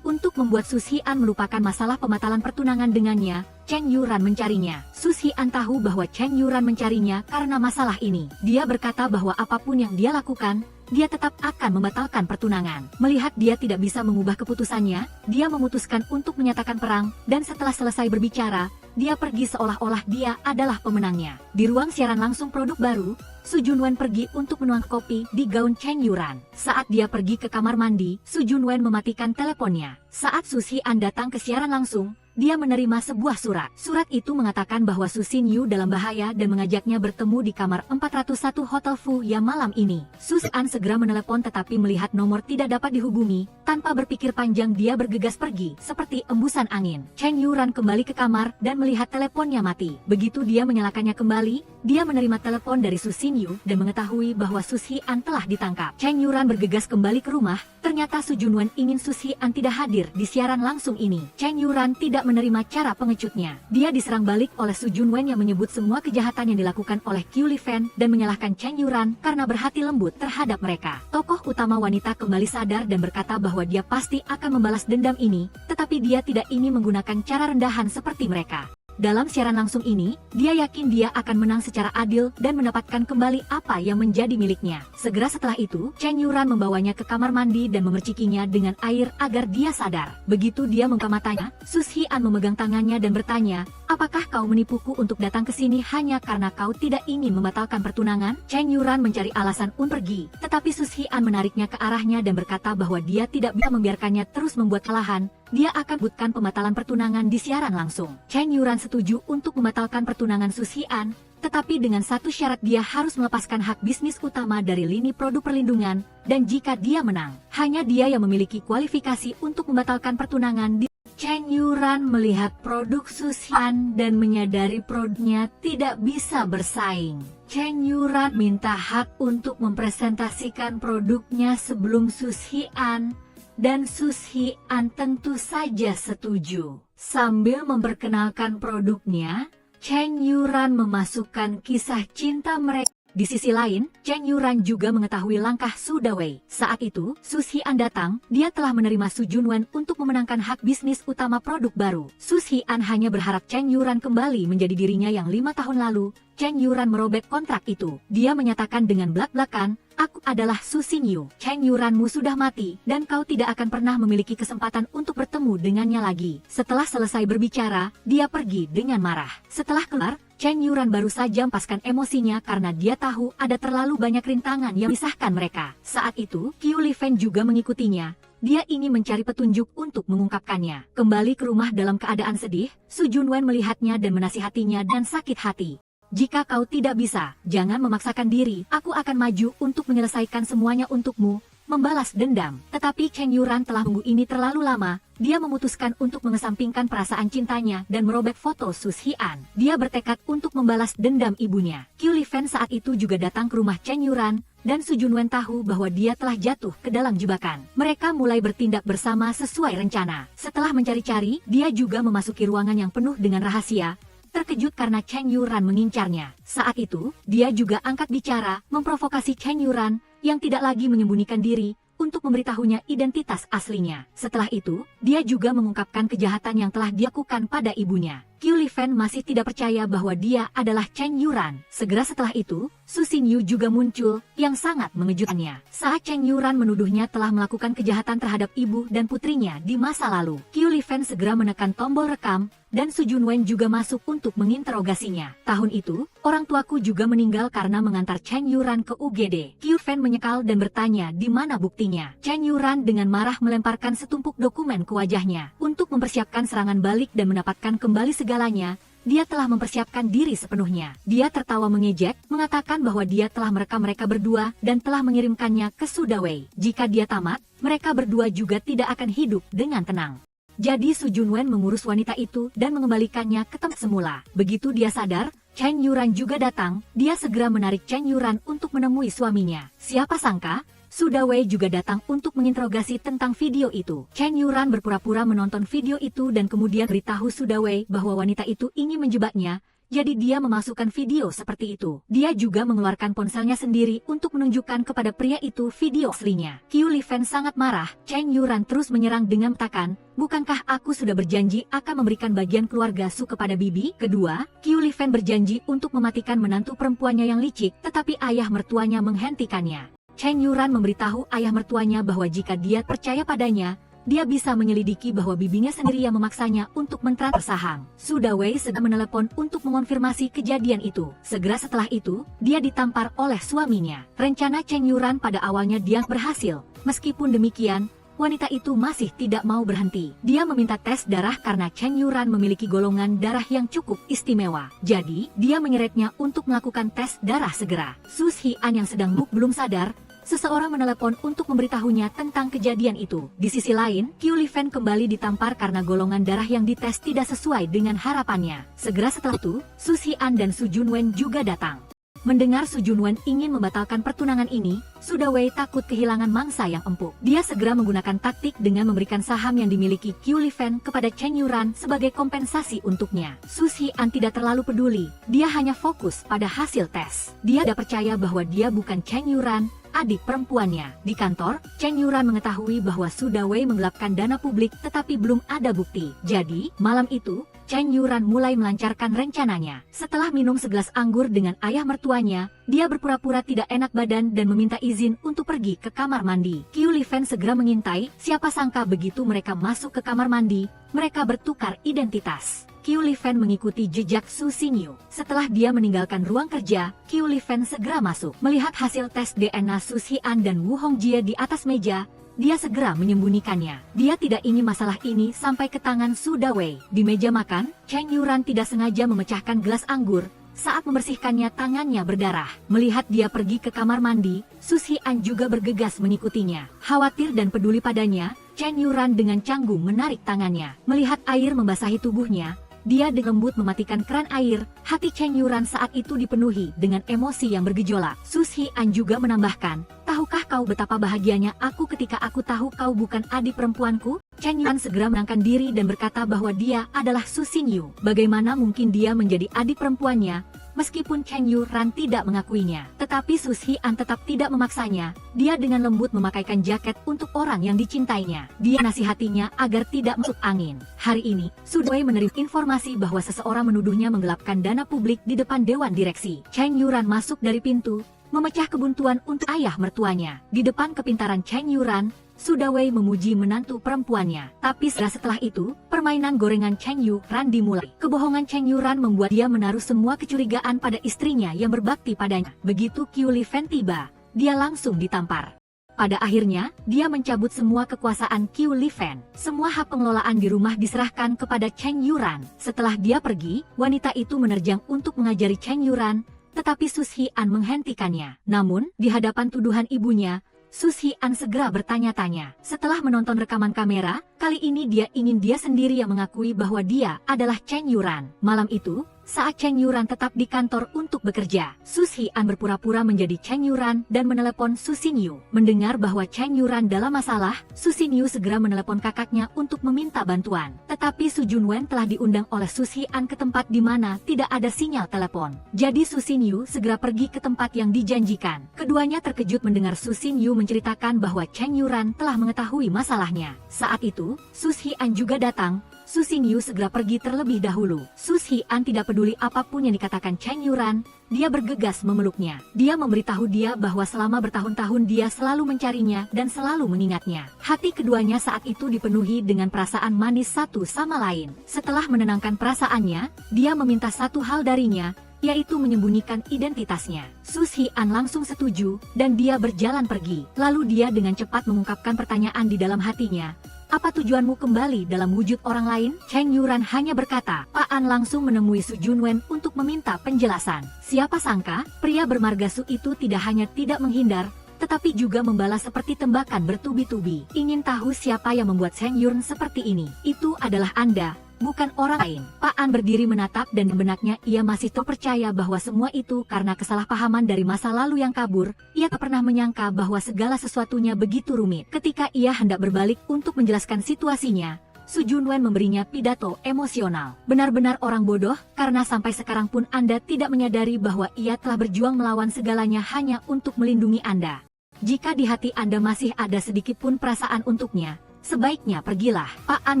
Untuk membuat Su Xian melupakan masalah pembatalan pertunangan dengannya, Chen Yuran mencarinya. Su Xian tahu bahwa Chen Yuran mencarinya karena masalah ini. Dia berkata bahwa apapun yang dia lakukan, dia tetap akan membatalkan pertunangan. Melihat dia tidak bisa mengubah keputusannya, dia memutuskan untuk menyatakan perang, dan setelah selesai berbicara, dia pergi seolah-olah dia adalah pemenangnya. Di ruang siaran langsung produk baru, Su Junwen pergi untuk menuang kopi di gaun Chen Yuran. Saat dia pergi ke kamar mandi, Su Junwen mematikan teleponnya. Saat Su Xian datang ke siaran langsung, dia menerima sebuah surat. Surat itu mengatakan bahwa Su Xingyu dalam bahaya dan mengajaknya bertemu di kamar 401 Hotel Fu ya malam ini. Su Xian segera menelepon tetapi melihat nomor tidak dapat dihubungi. Tanpa berpikir panjang dia bergegas pergi, seperti embusan angin. Chen Yuran kembali ke kamar dan melihat teleponnya mati. Begitu dia menyalakannya kembali, dia menerima telepon dari Su Xingyu dan mengetahui bahwa Su Xian telah ditangkap. Chen Yuran bergegas kembali ke rumah, ternyata Su Junwen ingin Su Xian tidak hadir di siaran langsung ini. Chen Yuran tidak menerima cara pengecutnya. Dia diserang balik oleh Su Junwen yang menyebut semua kejahatan yang dilakukan oleh Qiu Lifan dan menyalahkan Chen Yuran karena berhati lembut terhadap mereka. Tokoh utama wanita kembali sadar dan berkata bahwa dia pasti akan membalas dendam ini, tetapi dia tidak ingin menggunakan cara rendahan seperti mereka. Dalam siaran langsung ini, dia yakin dia akan menang secara adil dan mendapatkan kembali apa yang menjadi miliknya. Segera setelah itu, Chen Yuran membawanya ke kamar mandi dan memercikinya dengan air agar dia sadar. Begitu dia membuka matanya, Su Xian memegang tangannya dan bertanya, apakah kau menipuku untuk datang ke sini hanya karena kau tidak ingin membatalkan pertunangan? Chen Yuran mencari alasan untuk pergi, tetapi Su Xian menariknya ke arahnya dan berkata bahwa dia tidak bisa membiarkannya terus membuat kesalahan. Dia akan buatkan pembatalan pertunangan di siaran langsung. Chen Yuran setuju untuk membatalkan pertunangan Su Xian, tetapi dengan satu syarat, dia harus melepaskan hak bisnis utama dari lini produk perlindungan, dan jika dia menang, hanya dia yang memiliki kualifikasi untuk membatalkan pertunangan di Chen Yuran melihat produk Su Xian dan menyadari produknya tidak bisa bersaing. Chen Yuran minta hak untuk mempresentasikan produknya sebelum Su Xian, dan Su Xian tentu saja setuju. Sambil memperkenalkan produknya, Chen Yuran memasukkan kisah cinta mereka. Di sisi lain, Chen Yuran juga mengetahui langkah Su Dawei. Saat itu, Su Xian datang, dia telah menerima Su Junwen untuk memenangkan hak bisnis utama produk baru. Su Xian hanya berharap Chen Yuran kembali menjadi dirinya yang 5 tahun lalu. Chen Yuran merobek kontrak itu. Dia menyatakan dengan belak-belakan, "Aku adalah Su Xingyu. Chen Yuranmu sudah mati, dan kau tidak akan pernah memiliki kesempatan untuk bertemu dengannya lagi." Setelah selesai berbicara, dia pergi dengan marah. Setelah keluar, Chen Yuran baru saja melepaskan emosinya karena dia tahu ada terlalu banyak rintangan yang memisahkan mereka. Saat itu, Qiu Lifen juga mengikutinya. Dia ingin mencari petunjuk untuk mengungkapkannya. Kembali ke rumah dalam keadaan sedih, Su Junwen melihatnya dan menasihatinya dan sakit hati. "Jika kau tidak bisa, jangan memaksakan diri. Aku akan maju untuk menyelesaikan semuanya untukmu." Membalas dendam. Tetapi Chen Yuran telah menunggu ini terlalu lama. Dia memutuskan untuk mengesampingkan perasaan cintanya dan merobek foto Su Xian. Dia bertekad untuk membalas dendam ibunya. Qiu Lifen saat itu juga datang ke rumah Chen Yuran, dan Su Junwen tahu bahwa dia telah jatuh ke dalam jebakan. Mereka mulai bertindak bersama sesuai rencana. Setelah mencari-cari, dia juga memasuki ruangan yang penuh dengan rahasia. Terkejut karena Chen Yuran mengincarnya. Saat itu, dia juga angkat bicara, memprovokasi Chen Yuran, yang tidak lagi menyembunyikan diri, untuk memberitahunya identitas aslinya. Setelah itu, dia juga mengungkapkan kejahatan yang telah dilakukan pada ibunya. Qiu Lifen masih tidak percaya bahwa dia adalah Chen Yuran. Segera setelah itu, Su Xingyu juga muncul, yang sangat mengejutkannya. Saat Chen Yuran menuduhnya telah melakukan kejahatan terhadap ibu dan putrinya di masa lalu. Qiu Lifen segera menekan tombol rekam, dan Su Junwen juga masuk untuk menginterogasinya. Tahun itu, orang tuaku juga meninggal karena mengantar Chen Yuran ke UGD. Qiu Lifen menyekal dan bertanya di mana buktinya. Chen Yuran dengan marah melemparkan setumpuk dokumen ke wajahnya. Untuk mempersiapkan serangan balik dan mendapatkan kembali segalanya, dia telah mempersiapkan diri sepenuhnya. Dia tertawa mengejek, mengatakan bahwa dia telah merekam mereka berdua dan telah mengirimkannya ke Su Dawei. Jika dia tamat, mereka berdua juga tidak akan hidup dengan tenang. Jadi Su Junwen mengurus wanita itu dan mengembalikannya ke tempat semula. Begitu dia sadar, Chen Yuran juga datang. Dia segera menarik Chen Yuran untuk menemui suaminya. Siapa sangka, Su Dawei juga datang untuk menginterogasi tentang video itu. Chen Yuran berpura-pura menonton video itu dan kemudian beritahu Su Dawei bahwa wanita itu ingin menjebaknya. Jadi dia memasukkan video seperti itu. Dia juga mengeluarkan ponselnya sendiri untuk menunjukkan kepada pria itu video aslinya. Qiu Lifen sangat marah. Chen Yuran terus menyerang dengan mengatakan, "Bukankah aku sudah berjanji akan memberikan bagian keluarga Su kepada bibi?" Kedua, Qiu Lifen berjanji untuk mematikan menantu perempuannya yang licik, tetapi ayah mertuanya menghentikannya. Chen Yuran memberitahu ayah mertuanya bahwa jika dia percaya padanya, dia bisa menyelidiki bahwa bibinya sendiri yang memaksanya untuk mentransfer saham. Su Dawei segera menelepon untuk mengonfirmasi kejadian itu. Segera setelah itu, dia ditampar oleh suaminya. Rencana Chen Yuran pada awalnya dia berhasil. Meskipun demikian, wanita itu masih tidak mau berhenti. Dia meminta tes darah karena Chen Yuran memiliki golongan darah yang cukup istimewa. Jadi, dia menyeretnya untuk melakukan tes darah segera. Su Xian yang sedang belum sadar, seseorang menelepon untuk memberitahunya tentang kejadian itu. Di sisi lain, Qiu Lifen kembali ditampar karena golongan darah yang dites tidak sesuai dengan harapannya. Segera setelah itu, Su Xian dan Su Junwen juga datang. Mendengar Su Junwen ingin membatalkan pertunangan ini, Su Dawei takut kehilangan mangsa yang empuk. Dia segera menggunakan taktik dengan memberikan saham yang dimiliki Qiu Lifen kepada Chen Yuran sebagai kompensasi untuknya. Su Xian tidak terlalu peduli, dia hanya fokus pada hasil tes. Dia tidak percaya bahwa dia bukan Chen Yuran, adik perempuannya. Di kantor, Chen Yuran mengetahui bahwa Su Dawei menggelapkan dana publik tetapi belum ada bukti. Jadi, malam itu, Chen Yuran mulai melancarkan rencananya. Setelah minum segelas anggur dengan ayah mertuanya, dia berpura-pura tidak enak badan dan meminta izin untuk pergi ke kamar mandi. Qiu Lifen segera mengintai, siapa sangka begitu mereka masuk ke kamar mandi, mereka bertukar identitas. Qiu Lifen mengikuti jejak Su Xingyu. Setelah dia meninggalkan ruang kerja, Qiu Lifen segera masuk. Melihat hasil tes DNA Su Xian dan Wu Hongjie di atas meja, dia segera menyembunyikannya. Dia tidak ingin masalah ini sampai ke tangan Su Dawei. Di meja makan, Chen Yuran tidak sengaja memecahkan gelas anggur. Saat membersihkannya, tangannya berdarah. Melihat dia pergi ke kamar mandi, Su Xian juga bergegas mengikutinya. Khawatir dan peduli padanya, Chen Yuran dengan canggung menarik tangannya. Melihat air membasahi tubuhnya, dia dengan lembut mematikan keran air. Hati Chen Yuran saat itu dipenuhi dengan emosi yang bergejolak. Su Xian juga menambahkan, tahukah kau betapa bahagianya aku ketika aku tahu kau bukan adik perempuanku? Chen Yuran segera menangkan diri dan berkata bahwa dia adalah Su Xinyu. Bagaimana mungkin dia menjadi adik perempuannya? Meskipun Chen Yuran tidak mengakuinya, tetapi Su Xian tetap tidak memaksanya. Dia dengan lembut memakaikan jaket untuk orang yang dicintainya. Dia nasihatinya agar tidak masuk angin. Hari ini, Su Dui menerima informasi bahwa seseorang menuduhnya menggelapkan dana publik di depan Dewan Direksi. Chen Yuran masuk dari pintu, memecah kebuntuan untuk ayah mertuanya. Di depan kepintaran Chen Yuran, Su Dawei memuji menantu perempuannya. Tapi setelah itu, permainan gorengan Chen Yuran dimulai. Kebohongan Chen Yuran membuat dia menaruh semua kecurigaan pada istrinya yang berbakti padanya. Begitu Qiu Lifen tiba, dia langsung ditampar. Pada akhirnya, dia mencabut semua kekuasaan Qiu Lifen. Semua hak pengelolaan di rumah diserahkan kepada Chen Yuran. Setelah dia pergi, wanita itu menerjang untuk mengajari Chen Yuran, tetapi Su Xian menghentikannya. Namun, di hadapan tuduhan ibunya, Su Xian segera bertanya-tanya. Setelah menonton rekaman kamera, kali ini dia ingin dia sendiri yang mengakui bahwa dia adalah Chen Yuran. Malam itu, saat Chen Yuran tetap di kantor untuk bekerja, Su Xian berpura-pura menjadi Chen Yuran dan menelepon Su Xinyu. Mendengar bahwa Chen Yuran dalam masalah, Su Xinyu segera menelepon kakaknya untuk meminta bantuan. Tetapi Su Junwen telah diundang oleh Su Xian ke tempat di mana tidak ada sinyal telepon. Jadi Su Xinyu segera pergi ke tempat yang dijanjikan. Keduanya terkejut mendengar Su Xinyu menceritakan bahwa Chen Yuran telah mengetahui masalahnya. Saat itu, Su Xian juga datang. Su Xinyu segera pergi terlebih dahulu. Su Xian tidak peduli apapun yang dikatakan Chen Yuran, dia bergegas memeluknya. Dia memberitahu dia bahwa selama bertahun-tahun dia selalu mencarinya dan selalu mengingatnya. Hati keduanya saat itu dipenuhi dengan perasaan manis satu sama lain. Setelah menenangkan perasaannya, dia meminta satu hal darinya, yaitu menyembunyikan identitasnya. Su Xian langsung setuju, dan dia berjalan pergi. Lalu dia dengan cepat mengungkapkan pertanyaan di dalam hatinya. Apa tujuanmu kembali dalam wujud orang lain? Chen Yuran hanya berkata. Pak An langsung menemui Su Junwen untuk meminta penjelasan. Siapa sangka, pria bermarga Su itu tidak hanya tidak menghindar, tetapi juga membalas seperti tembakan bertubi-tubi. Ingin tahu siapa yang membuat Chen Yuran seperti ini? Itu adalah Anda, bukan orang lain. Pak An berdiri menatap dan di benaknya ia masih terpercaya bahwa semua itu karena kesalahpahaman dari masa lalu yang kabur. Ia tak pernah menyangka bahwa segala sesuatunya begitu rumit. Ketika ia hendak berbalik untuk menjelaskan situasinya, Su Junwen memberinya pidato emosional. Benar-benar orang bodoh, karena sampai sekarang pun Anda tidak menyadari bahwa ia telah berjuang melawan segalanya hanya untuk melindungi Anda. Jika di hati Anda masih ada sedikit pun perasaan untuknya, sebaiknya pergilah. Pak An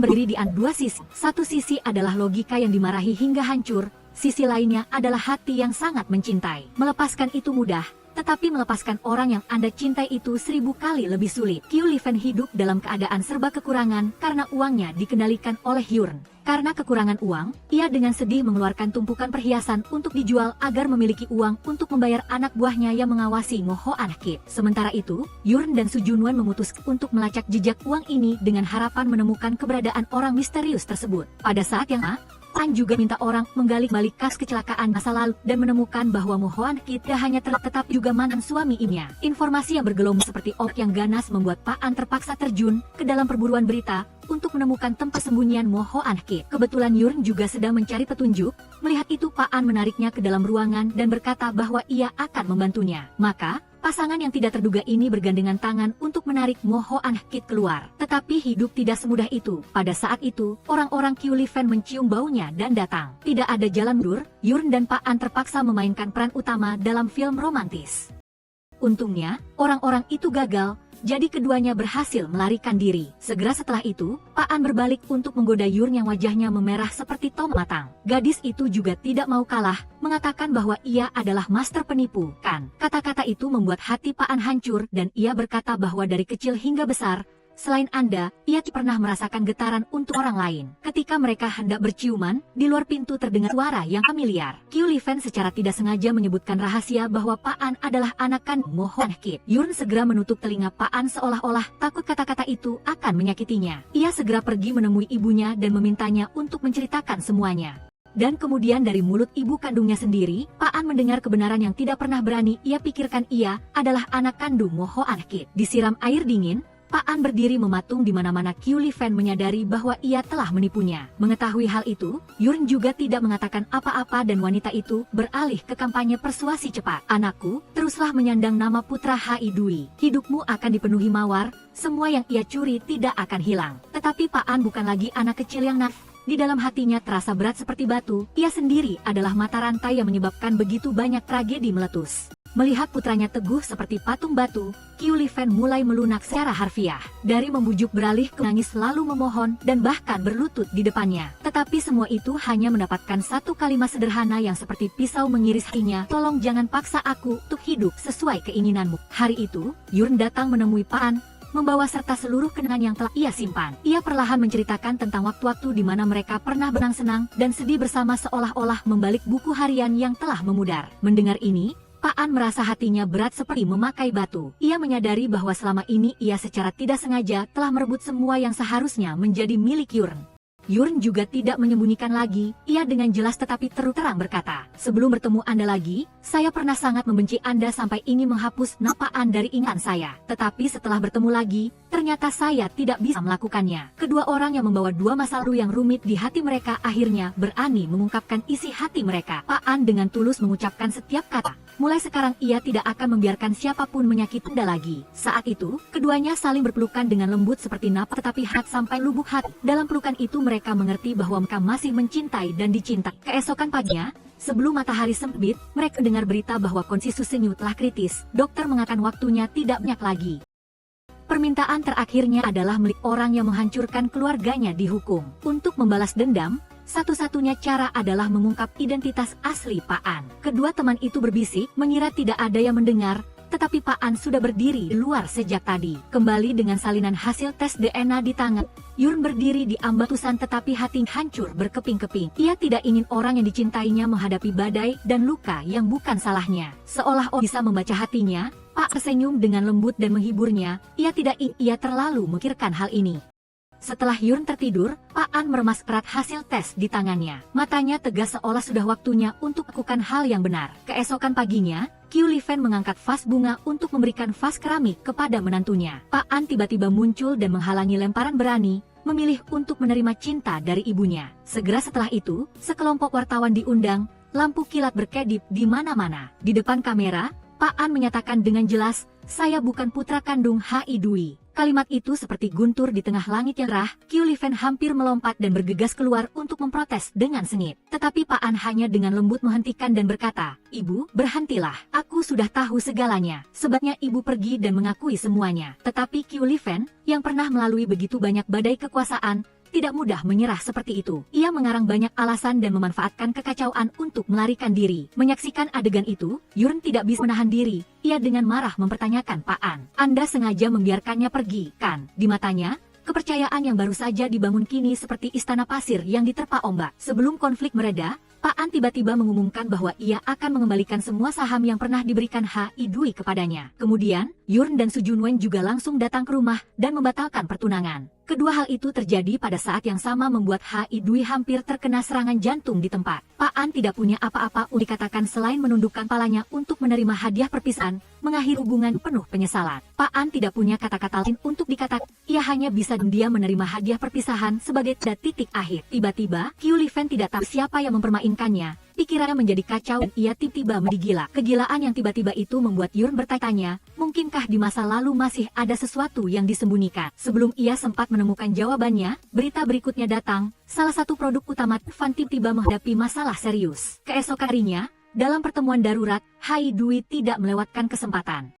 berdiri di dua sisi. Satu sisi adalah logika yang dimarahi hingga hancur, sisi lainnya adalah hati yang sangat mencintai. Melepaskan itu mudah, tetapi melepaskan orang yang Anda cintai itu 1000 kali lebih sulit. Qiu Lifen hidup dalam keadaan serba kekurangan karena uangnya dikendalikan oleh Yuran. Karena kekurangan uang, ia dengan sedih mengeluarkan tumpukan perhiasan untuk dijual agar memiliki uang untuk membayar anak buahnya yang mengawasi Mo Hoan Kit. Sementara itu, Yuran dan Su Junwen memutuskan untuk melacak jejak uang ini dengan harapan menemukan keberadaan orang misterius tersebut. Pada saat yang sama, Pan juga minta orang menggali balik kas kecelakaan masa lalu dan menemukan bahwa Mo Hoan Kit tidak hanya tetap juga mantan suami ibunya. Informasi yang bergelombang seperti ork yang ganas membuat Pak An terpaksa terjun ke dalam perburuan berita untuk menemukan tempat sembunyian Mo Hoan Kit. Kebetulan Yuran juga sedang mencari petunjuk. Melihat itu Pak An menariknya ke dalam ruangan dan berkata bahwa ia akan membantunya. Maka, pasangan yang tidak terduga ini bergandengan tangan untuk menarik Mo Hoan Kit keluar. Tetapi hidup tidak semudah itu. Pada saat itu, orang-orang Qiu Lifen mencium baunya dan datang. Tidak ada jalan mundur, Yuran dan Pak An terpaksa memainkan peran utama dalam film romantis. Untungnya, orang-orang itu gagal, jadi keduanya berhasil melarikan diri. Segera setelah itu, Pak An berbalik untuk menggoda Yuran yang wajahnya memerah seperti tomat matang. Gadis itu juga tidak mau kalah, mengatakan bahwa ia adalah master penipu. Kan, kata-kata itu membuat hati Pak An hancur dan ia berkata bahwa dari kecil hingga besar, selain Anda, ia tidak pernah merasakan getaran untuk orang lain. Ketika mereka hendak berciuman, di luar pintu terdengar suara yang familiar. Qiu Lifen secara tidak sengaja menyebutkan rahasia bahwa Pak An adalah anak kandung Mo Hoan Kit. Yuran segera menutup telinga Pak An seolah-olah takut kata-kata itu akan menyakitinya. Ia segera pergi menemui ibunya dan memintanya untuk menceritakan semuanya. Dan kemudian dari mulut ibu kandungnya sendiri, Pak An mendengar kebenaran yang tidak pernah berani ia pikirkan. Ia adalah anak kandung Mo Hoan Kit. Disiram air dingin, Pak An berdiri mematung di mana-mana. Qiu Lifen menyadari bahwa ia telah menipunya. Mengetahui hal itu, Yurn juga tidak mengatakan apa-apa dan wanita itu beralih ke kampanye persuasi cepat. Anakku, teruslah menyandang nama putra Hai Dui. Hidupmu akan dipenuhi mawar, semua yang ia curi tidak akan hilang. Tetapi Pak An bukan lagi anak kecil yang naif. Di dalam hatinya terasa berat seperti batu. Ia sendiri adalah mata rantai yang menyebabkan begitu banyak tragedi meletus. Melihat putranya teguh seperti patung batu, Qiu Lifen mulai melunak secara harfiah. Dari membujuk beralih ke menangis lalu memohon dan bahkan berlutut di depannya. Tetapi semua itu hanya mendapatkan satu kalimat sederhana yang seperti pisau mengiris hatinya. Tolong jangan paksa aku untuk hidup sesuai keinginanmu. Hari itu, Yurn datang menemui Pak An, membawa serta seluruh kenangan yang telah ia simpan. Ia perlahan menceritakan tentang waktu-waktu di mana mereka pernah bersenang dan sedih bersama seolah-olah membalik buku harian yang telah memudar. Mendengar ini, Pak An merasa hatinya berat seperti memakai batu. Ia menyadari bahwa selama ini ia secara tidak sengaja telah merebut semua yang seharusnya menjadi milik Yurn. Yurn juga tidak menyembunyikan lagi, ia dengan jelas tetapi terus terang berkata, sebelum bertemu Anda lagi, saya pernah sangat membenci Anda sampai ingin menghapus nama Anda dari ingatan saya. Tetapi setelah bertemu lagi, ternyata saya tidak bisa melakukannya. Kedua orang yang membawa dua masa lalu yang rumit di hati mereka akhirnya berani mengungkapkan isi hati mereka. Pak An dengan tulus mengucapkan setiap kata. Mulai sekarang ia tidak akan membiarkan siapapun menyakiti Anda lagi. Saat itu, keduanya saling berpelukan dengan lembut seperti napas tetapi hangat sampai lubuk hati. Dalam pelukan itu mereka mengerti bahwa mereka masih mencintai dan dicintai. Keesokan paginya, sebelum matahari sempit, mereka dengar berita bahwa kondisi Susenyu telah kritis. Dokter mengatakan waktunya tidak banyak lagi. Permintaan terakhirnya adalah milik orang yang menghancurkan keluarganya dihukum. Untuk membalas dendam, satu-satunya cara adalah mengungkap identitas asli Pak An. Kedua teman itu berbisik, mengira tidak ada yang mendengar, tetapi Pak An sudah berdiri di luar sejak tadi. Kembali dengan salinan hasil tes DNA di tangan, Yurn berdiri di ambatusan tetapi hati hancur berkeping-keping. Ia tidak ingin orang yang dicintainya menghadapi badai dan luka yang bukan salahnya. Seolah-olah bisa membaca hatinya, Pak tersenyum dengan lembut dan menghiburnya. Ia tidak ingin ia terlalu memikirkan hal ini. Setelah Yurn tertidur, Pak An meremas erat hasil tes di tangannya. Matanya tegas seolah sudah waktunya untuk melakukan hal yang benar. Keesokan paginya, Qiu Lifen mengangkat vas bunga untuk memberikan vas keramik kepada menantunya. Pak An tiba-tiba muncul dan menghalangi lemparan berani, memilih untuk menerima cinta dari ibunya. Segera setelah itu, sekelompok wartawan diundang, lampu kilat berkedip di mana-mana. Di depan kamera, Pak An menyatakan dengan jelas, saya bukan putra kandung Hai Dui. Kalimat itu seperti guntur di tengah langit yang cerah. Qiu Lifen hampir melompat dan bergegas keluar untuk memprotes dengan sengit. Tetapi Pak An hanya dengan lembut menghentikan dan berkata, Ibu, berhentilah. Aku sudah tahu segalanya. Sebaiknya Ibu pergi dan mengakui semuanya. Tetapi Qiu Lifen, yang pernah melalui begitu banyak badai kekuasaan, tidak mudah menyerah seperti itu. Ia mengarang banyak alasan dan memanfaatkan kekacauan untuk melarikan diri. Menyaksikan adegan itu, Yurn tidak bisa menahan diri. Ia dengan marah mempertanyakan Pak An. Anda sengaja membiarkannya pergi, kan? Di matanya, kepercayaan yang baru saja dibangun kini seperti istana pasir yang diterpa ombak. Sebelum konflik mereda, Pak An tiba-tiba mengumumkan bahwa ia akan mengembalikan semua saham yang pernah diberikan Hai Dui kepadanya. Kemudian, Yurn dan Su Junwen juga langsung datang ke rumah dan membatalkan pertunangan. Kedua hal itu terjadi pada saat yang sama membuat Hai Dui hampir terkena serangan jantung di tempat. Pak An tidak punya apa-apa untuk dikatakan selain menundukkan palanya untuk menerima hadiah perpisahan, mengakhiri hubungan penuh penyesalan. Pak An tidak punya kata-kata lain untuk dikatakan, ia hanya bisa diam menerima hadiah perpisahan sebagai titik akhir. Tiba-tiba, Qiu Lifen tidak tahu siapa yang mempermainkannya. Pikirannya menjadi kacau dan ia tiba-tiba menjadi gila. Kegilaan yang tiba-tiba itu membuat Yurn bertanya, mungkinkah di masa lalu masih ada sesuatu yang disembunyikan? Sebelum ia sempat menemukan jawabannya, berita berikutnya datang. Salah satu produk utama Fan tiba-tiba menghadapi masalah serius. Keesokan harinya, dalam pertemuan darurat, Hai Dui tidak melewatkan kesempatan.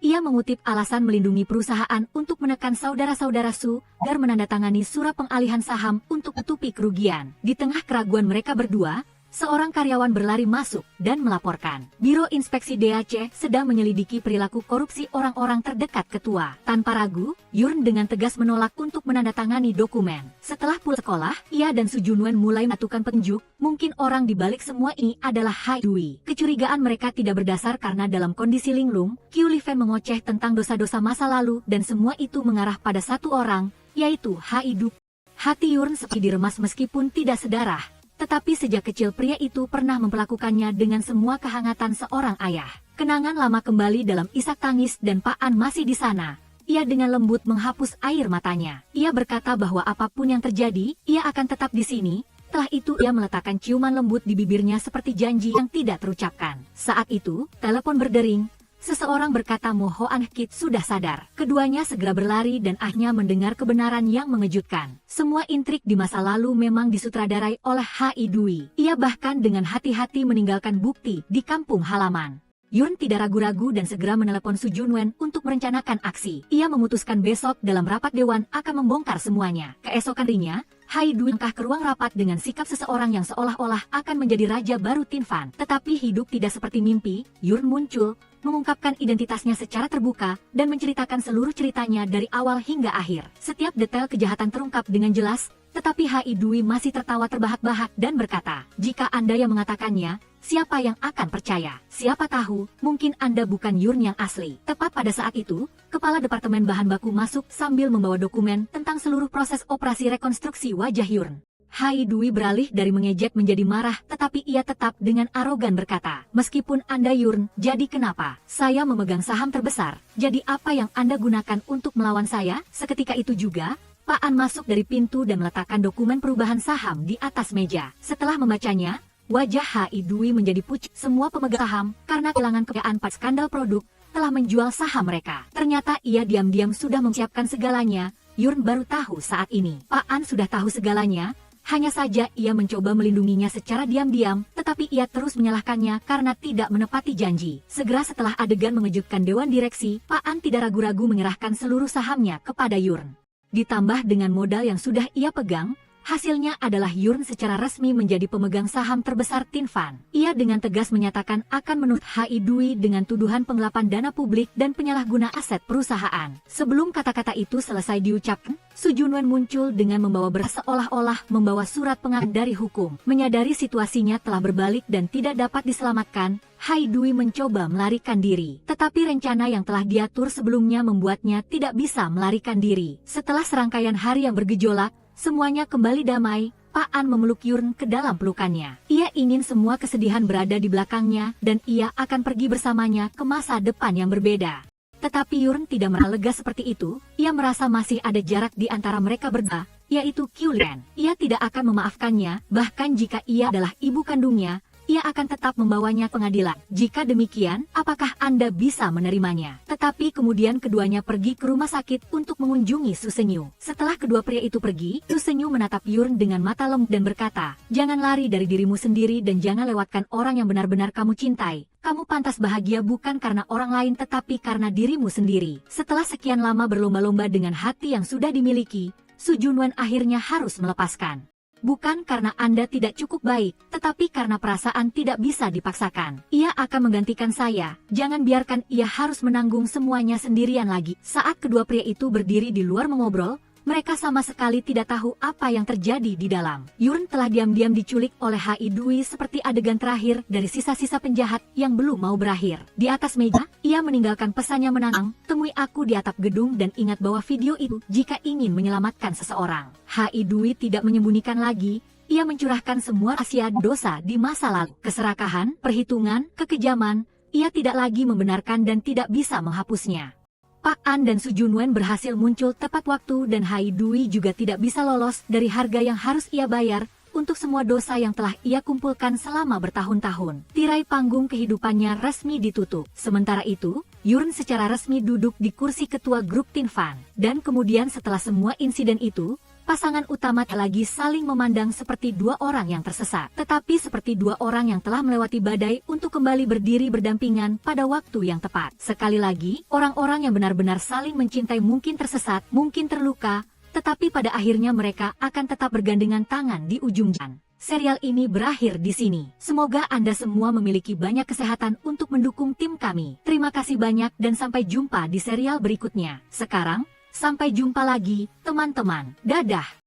Ia mengutip alasan melindungi perusahaan untuk menekan saudara-saudara Su agar menandatangani surat pengalihan saham untuk menutupi kerugian. Di tengah keraguan mereka berdua, seorang karyawan berlari masuk dan melaporkan. Biro Inspeksi DAC sedang menyelidiki perilaku korupsi orang-orang terdekat ketua. Tanpa ragu, Yurn dengan tegas menolak untuk menandatangani dokumen. Setelah pulang sekolah, ia dan Su Junwen mulai melakukan petunjuk. Mungkin orang di balik semua ini adalah Hai Dui. Kecurigaan mereka tidak berdasar karena dalam kondisi linglung, Qiu Lifen mengoceh tentang dosa-dosa masa lalu dan semua itu mengarah pada satu orang, yaitu Hai Dui. Hati Yurn seperti diremas meskipun tidak sedarah. Tetapi sejak kecil pria itu pernah memperlakukannya dengan semua kehangatan seorang ayah. Kenangan lama kembali dalam isak tangis dan Pak An masih di sana. ia dengan lembut menghapus air matanya. Ia berkata bahwa apapun yang terjadi, ia akan tetap di sini. Setelah itu ia meletakkan ciuman lembut di bibirnya seperti janji yang tidak terucapkan. Saat itu, telepon berdering. Seseorang berkata Mo Hoan Kit sudah sadar. Keduanya segera berlari dan akhirnya mendengar kebenaran yang mengejutkan. Semua intrik di masa lalu memang disutradarai oleh Hai Dui. Ia bahkan dengan hati-hati meninggalkan bukti di kampung halaman. Yun tidak ragu-ragu dan segera menelepon Su Junwen untuk merencanakan aksi. Ia memutuskan besok dalam rapat dewan akan membongkar semuanya. Keesokan harinya, Hai Dui langkah ke ruang rapat dengan sikap seseorang yang seolah-olah akan menjadi raja baru Tinfan. Tetapi hidup tidak seperti mimpi. Yun muncul, mengungkapkan identitasnya secara terbuka, dan menceritakan seluruh ceritanya dari awal hingga akhir. Setiap detail kejahatan terungkap dengan jelas, tetapi Hai Dui masih tertawa terbahak-bahak dan berkata, jika Anda yang mengatakannya, siapa yang akan percaya? Siapa tahu, mungkin Anda bukan Yun yang asli. Tepat pada saat itu, Kepala Departemen Bahan Baku masuk sambil membawa dokumen tentang seluruh proses operasi rekonstruksi wajah Yun. Hai Dui beralih dari mengejek menjadi marah, tetapi ia tetap dengan arogan berkata, meskipun Anda Yun, jadi kenapa? Saya memegang saham terbesar, jadi apa yang Anda gunakan untuk melawan saya? Seketika itu juga, Pak An masuk dari pintu dan meletakkan dokumen perubahan saham di atas meja. Setelah membacanya, wajah Hai Dui menjadi pucat. Semua pemegang saham, karena kehilangan kekayaan pada skandal produk, telah menjual saham mereka. Ternyata ia diam-diam sudah mempersiapkan segalanya. Yun baru tahu saat ini. Pak An sudah tahu segalanya. Hanya saja ia mencoba melindunginya secara diam-diam, tetapi ia terus menyalahkannya karena tidak menepati janji. Segera setelah adegan mengejutkan Dewan Direksi, Pak An tidak ragu-ragu menyerahkan seluruh sahamnya kepada Yun. Ditambah dengan modal yang sudah ia pegang, hasilnya adalah Yun secara resmi menjadi pemegang saham terbesar Tinfan. Ia dengan tegas menyatakan akan menuntut Hai Dui dengan tuduhan penggelapan dana publik dan penyalahguna aset perusahaan. Sebelum kata-kata itu selesai diucapkan, Su Junwen muncul dengan membawa beras seolah-olah membawa surat pengakuan dari hukum. Menyadari situasinya telah berbalik dan tidak dapat diselamatkan, Hai Dui mencoba melarikan diri. Tetapi rencana yang telah diatur sebelumnya membuatnya tidak bisa melarikan diri. Setelah serangkaian hari yang bergejolak, semuanya kembali damai. Pak An memeluk Yun ke dalam pelukannya. Ia ingin semua kesedihan berada di belakangnya dan ia akan pergi bersamanya ke masa depan yang berbeda. Tetapi Yun tidak merasa lega seperti itu. Ia merasa masih ada jarak di antara mereka berdua, yaitu Qiulian. Ia tidak akan memaafkannya, bahkan jika ia adalah ibu kandungnya, ia akan tetap membawanya pengadilan. Jika demikian, apakah Anda bisa menerimanya? Tetapi kemudian keduanya pergi ke rumah sakit untuk mengunjungi Su Senyu. Setelah kedua pria itu pergi, Su Senyu menatap Yun dengan mata lembut dan berkata, jangan lari dari dirimu sendiri dan jangan lewatkan orang yang benar-benar kamu cintai. Kamu pantas bahagia bukan karena orang lain tetapi karena dirimu sendiri. Setelah sekian lama berlomba-lomba dengan hati yang sudah dimiliki, Su Junwen akhirnya harus melepaskan. Bukan karena Anda tidak cukup baik, tetapi karena perasaan tidak bisa dipaksakan. Ia akan menggantikan saya, jangan biarkan ia harus menanggung semuanya sendirian lagi. Saat kedua pria itu berdiri di luar mengobrol, mereka sama sekali tidak tahu apa yang terjadi di dalam. Yun telah diam-diam diculik oleh Hai Dui seperti adegan terakhir dari sisa-sisa penjahat yang belum mau berakhir. Di atas meja, ia meninggalkan pesannya menantang, temui aku di atap gedung dan ingat bahwa video itu jika ingin menyelamatkan seseorang. Hai Dui tidak menyembunyikan lagi, ia mencurahkan semua rahasia dosa di masa lalu. Keserakahan, perhitungan, kekejaman, ia tidak lagi membenarkan dan tidak bisa menghapusnya. Pak An dan Su Junwen berhasil muncul tepat waktu dan Hai Dui juga tidak bisa lolos dari harga yang harus ia bayar untuk semua dosa yang telah ia kumpulkan selama bertahun-tahun. Tirai panggung kehidupannya resmi ditutup. Sementara itu, Yun secara resmi duduk di kursi ketua grup Tinfan. Dan kemudian setelah semua insiden itu, pasangan utama lagi saling memandang seperti dua orang yang tersesat. Tetapi seperti dua orang yang telah melewati badai untuk kembali berdiri berdampingan pada waktu yang tepat. Sekali lagi, orang-orang yang benar-benar saling mencintai mungkin tersesat, mungkin terluka, tetapi pada akhirnya mereka akan tetap bergandengan tangan di ujung jalan. Serial ini berakhir di sini. Semoga Anda semua memiliki banyak kesehatan untuk mendukung tim kami. Terima kasih banyak dan sampai jumpa di serial berikutnya. Sekarang, sampai jumpa lagi, teman-teman. Dadah!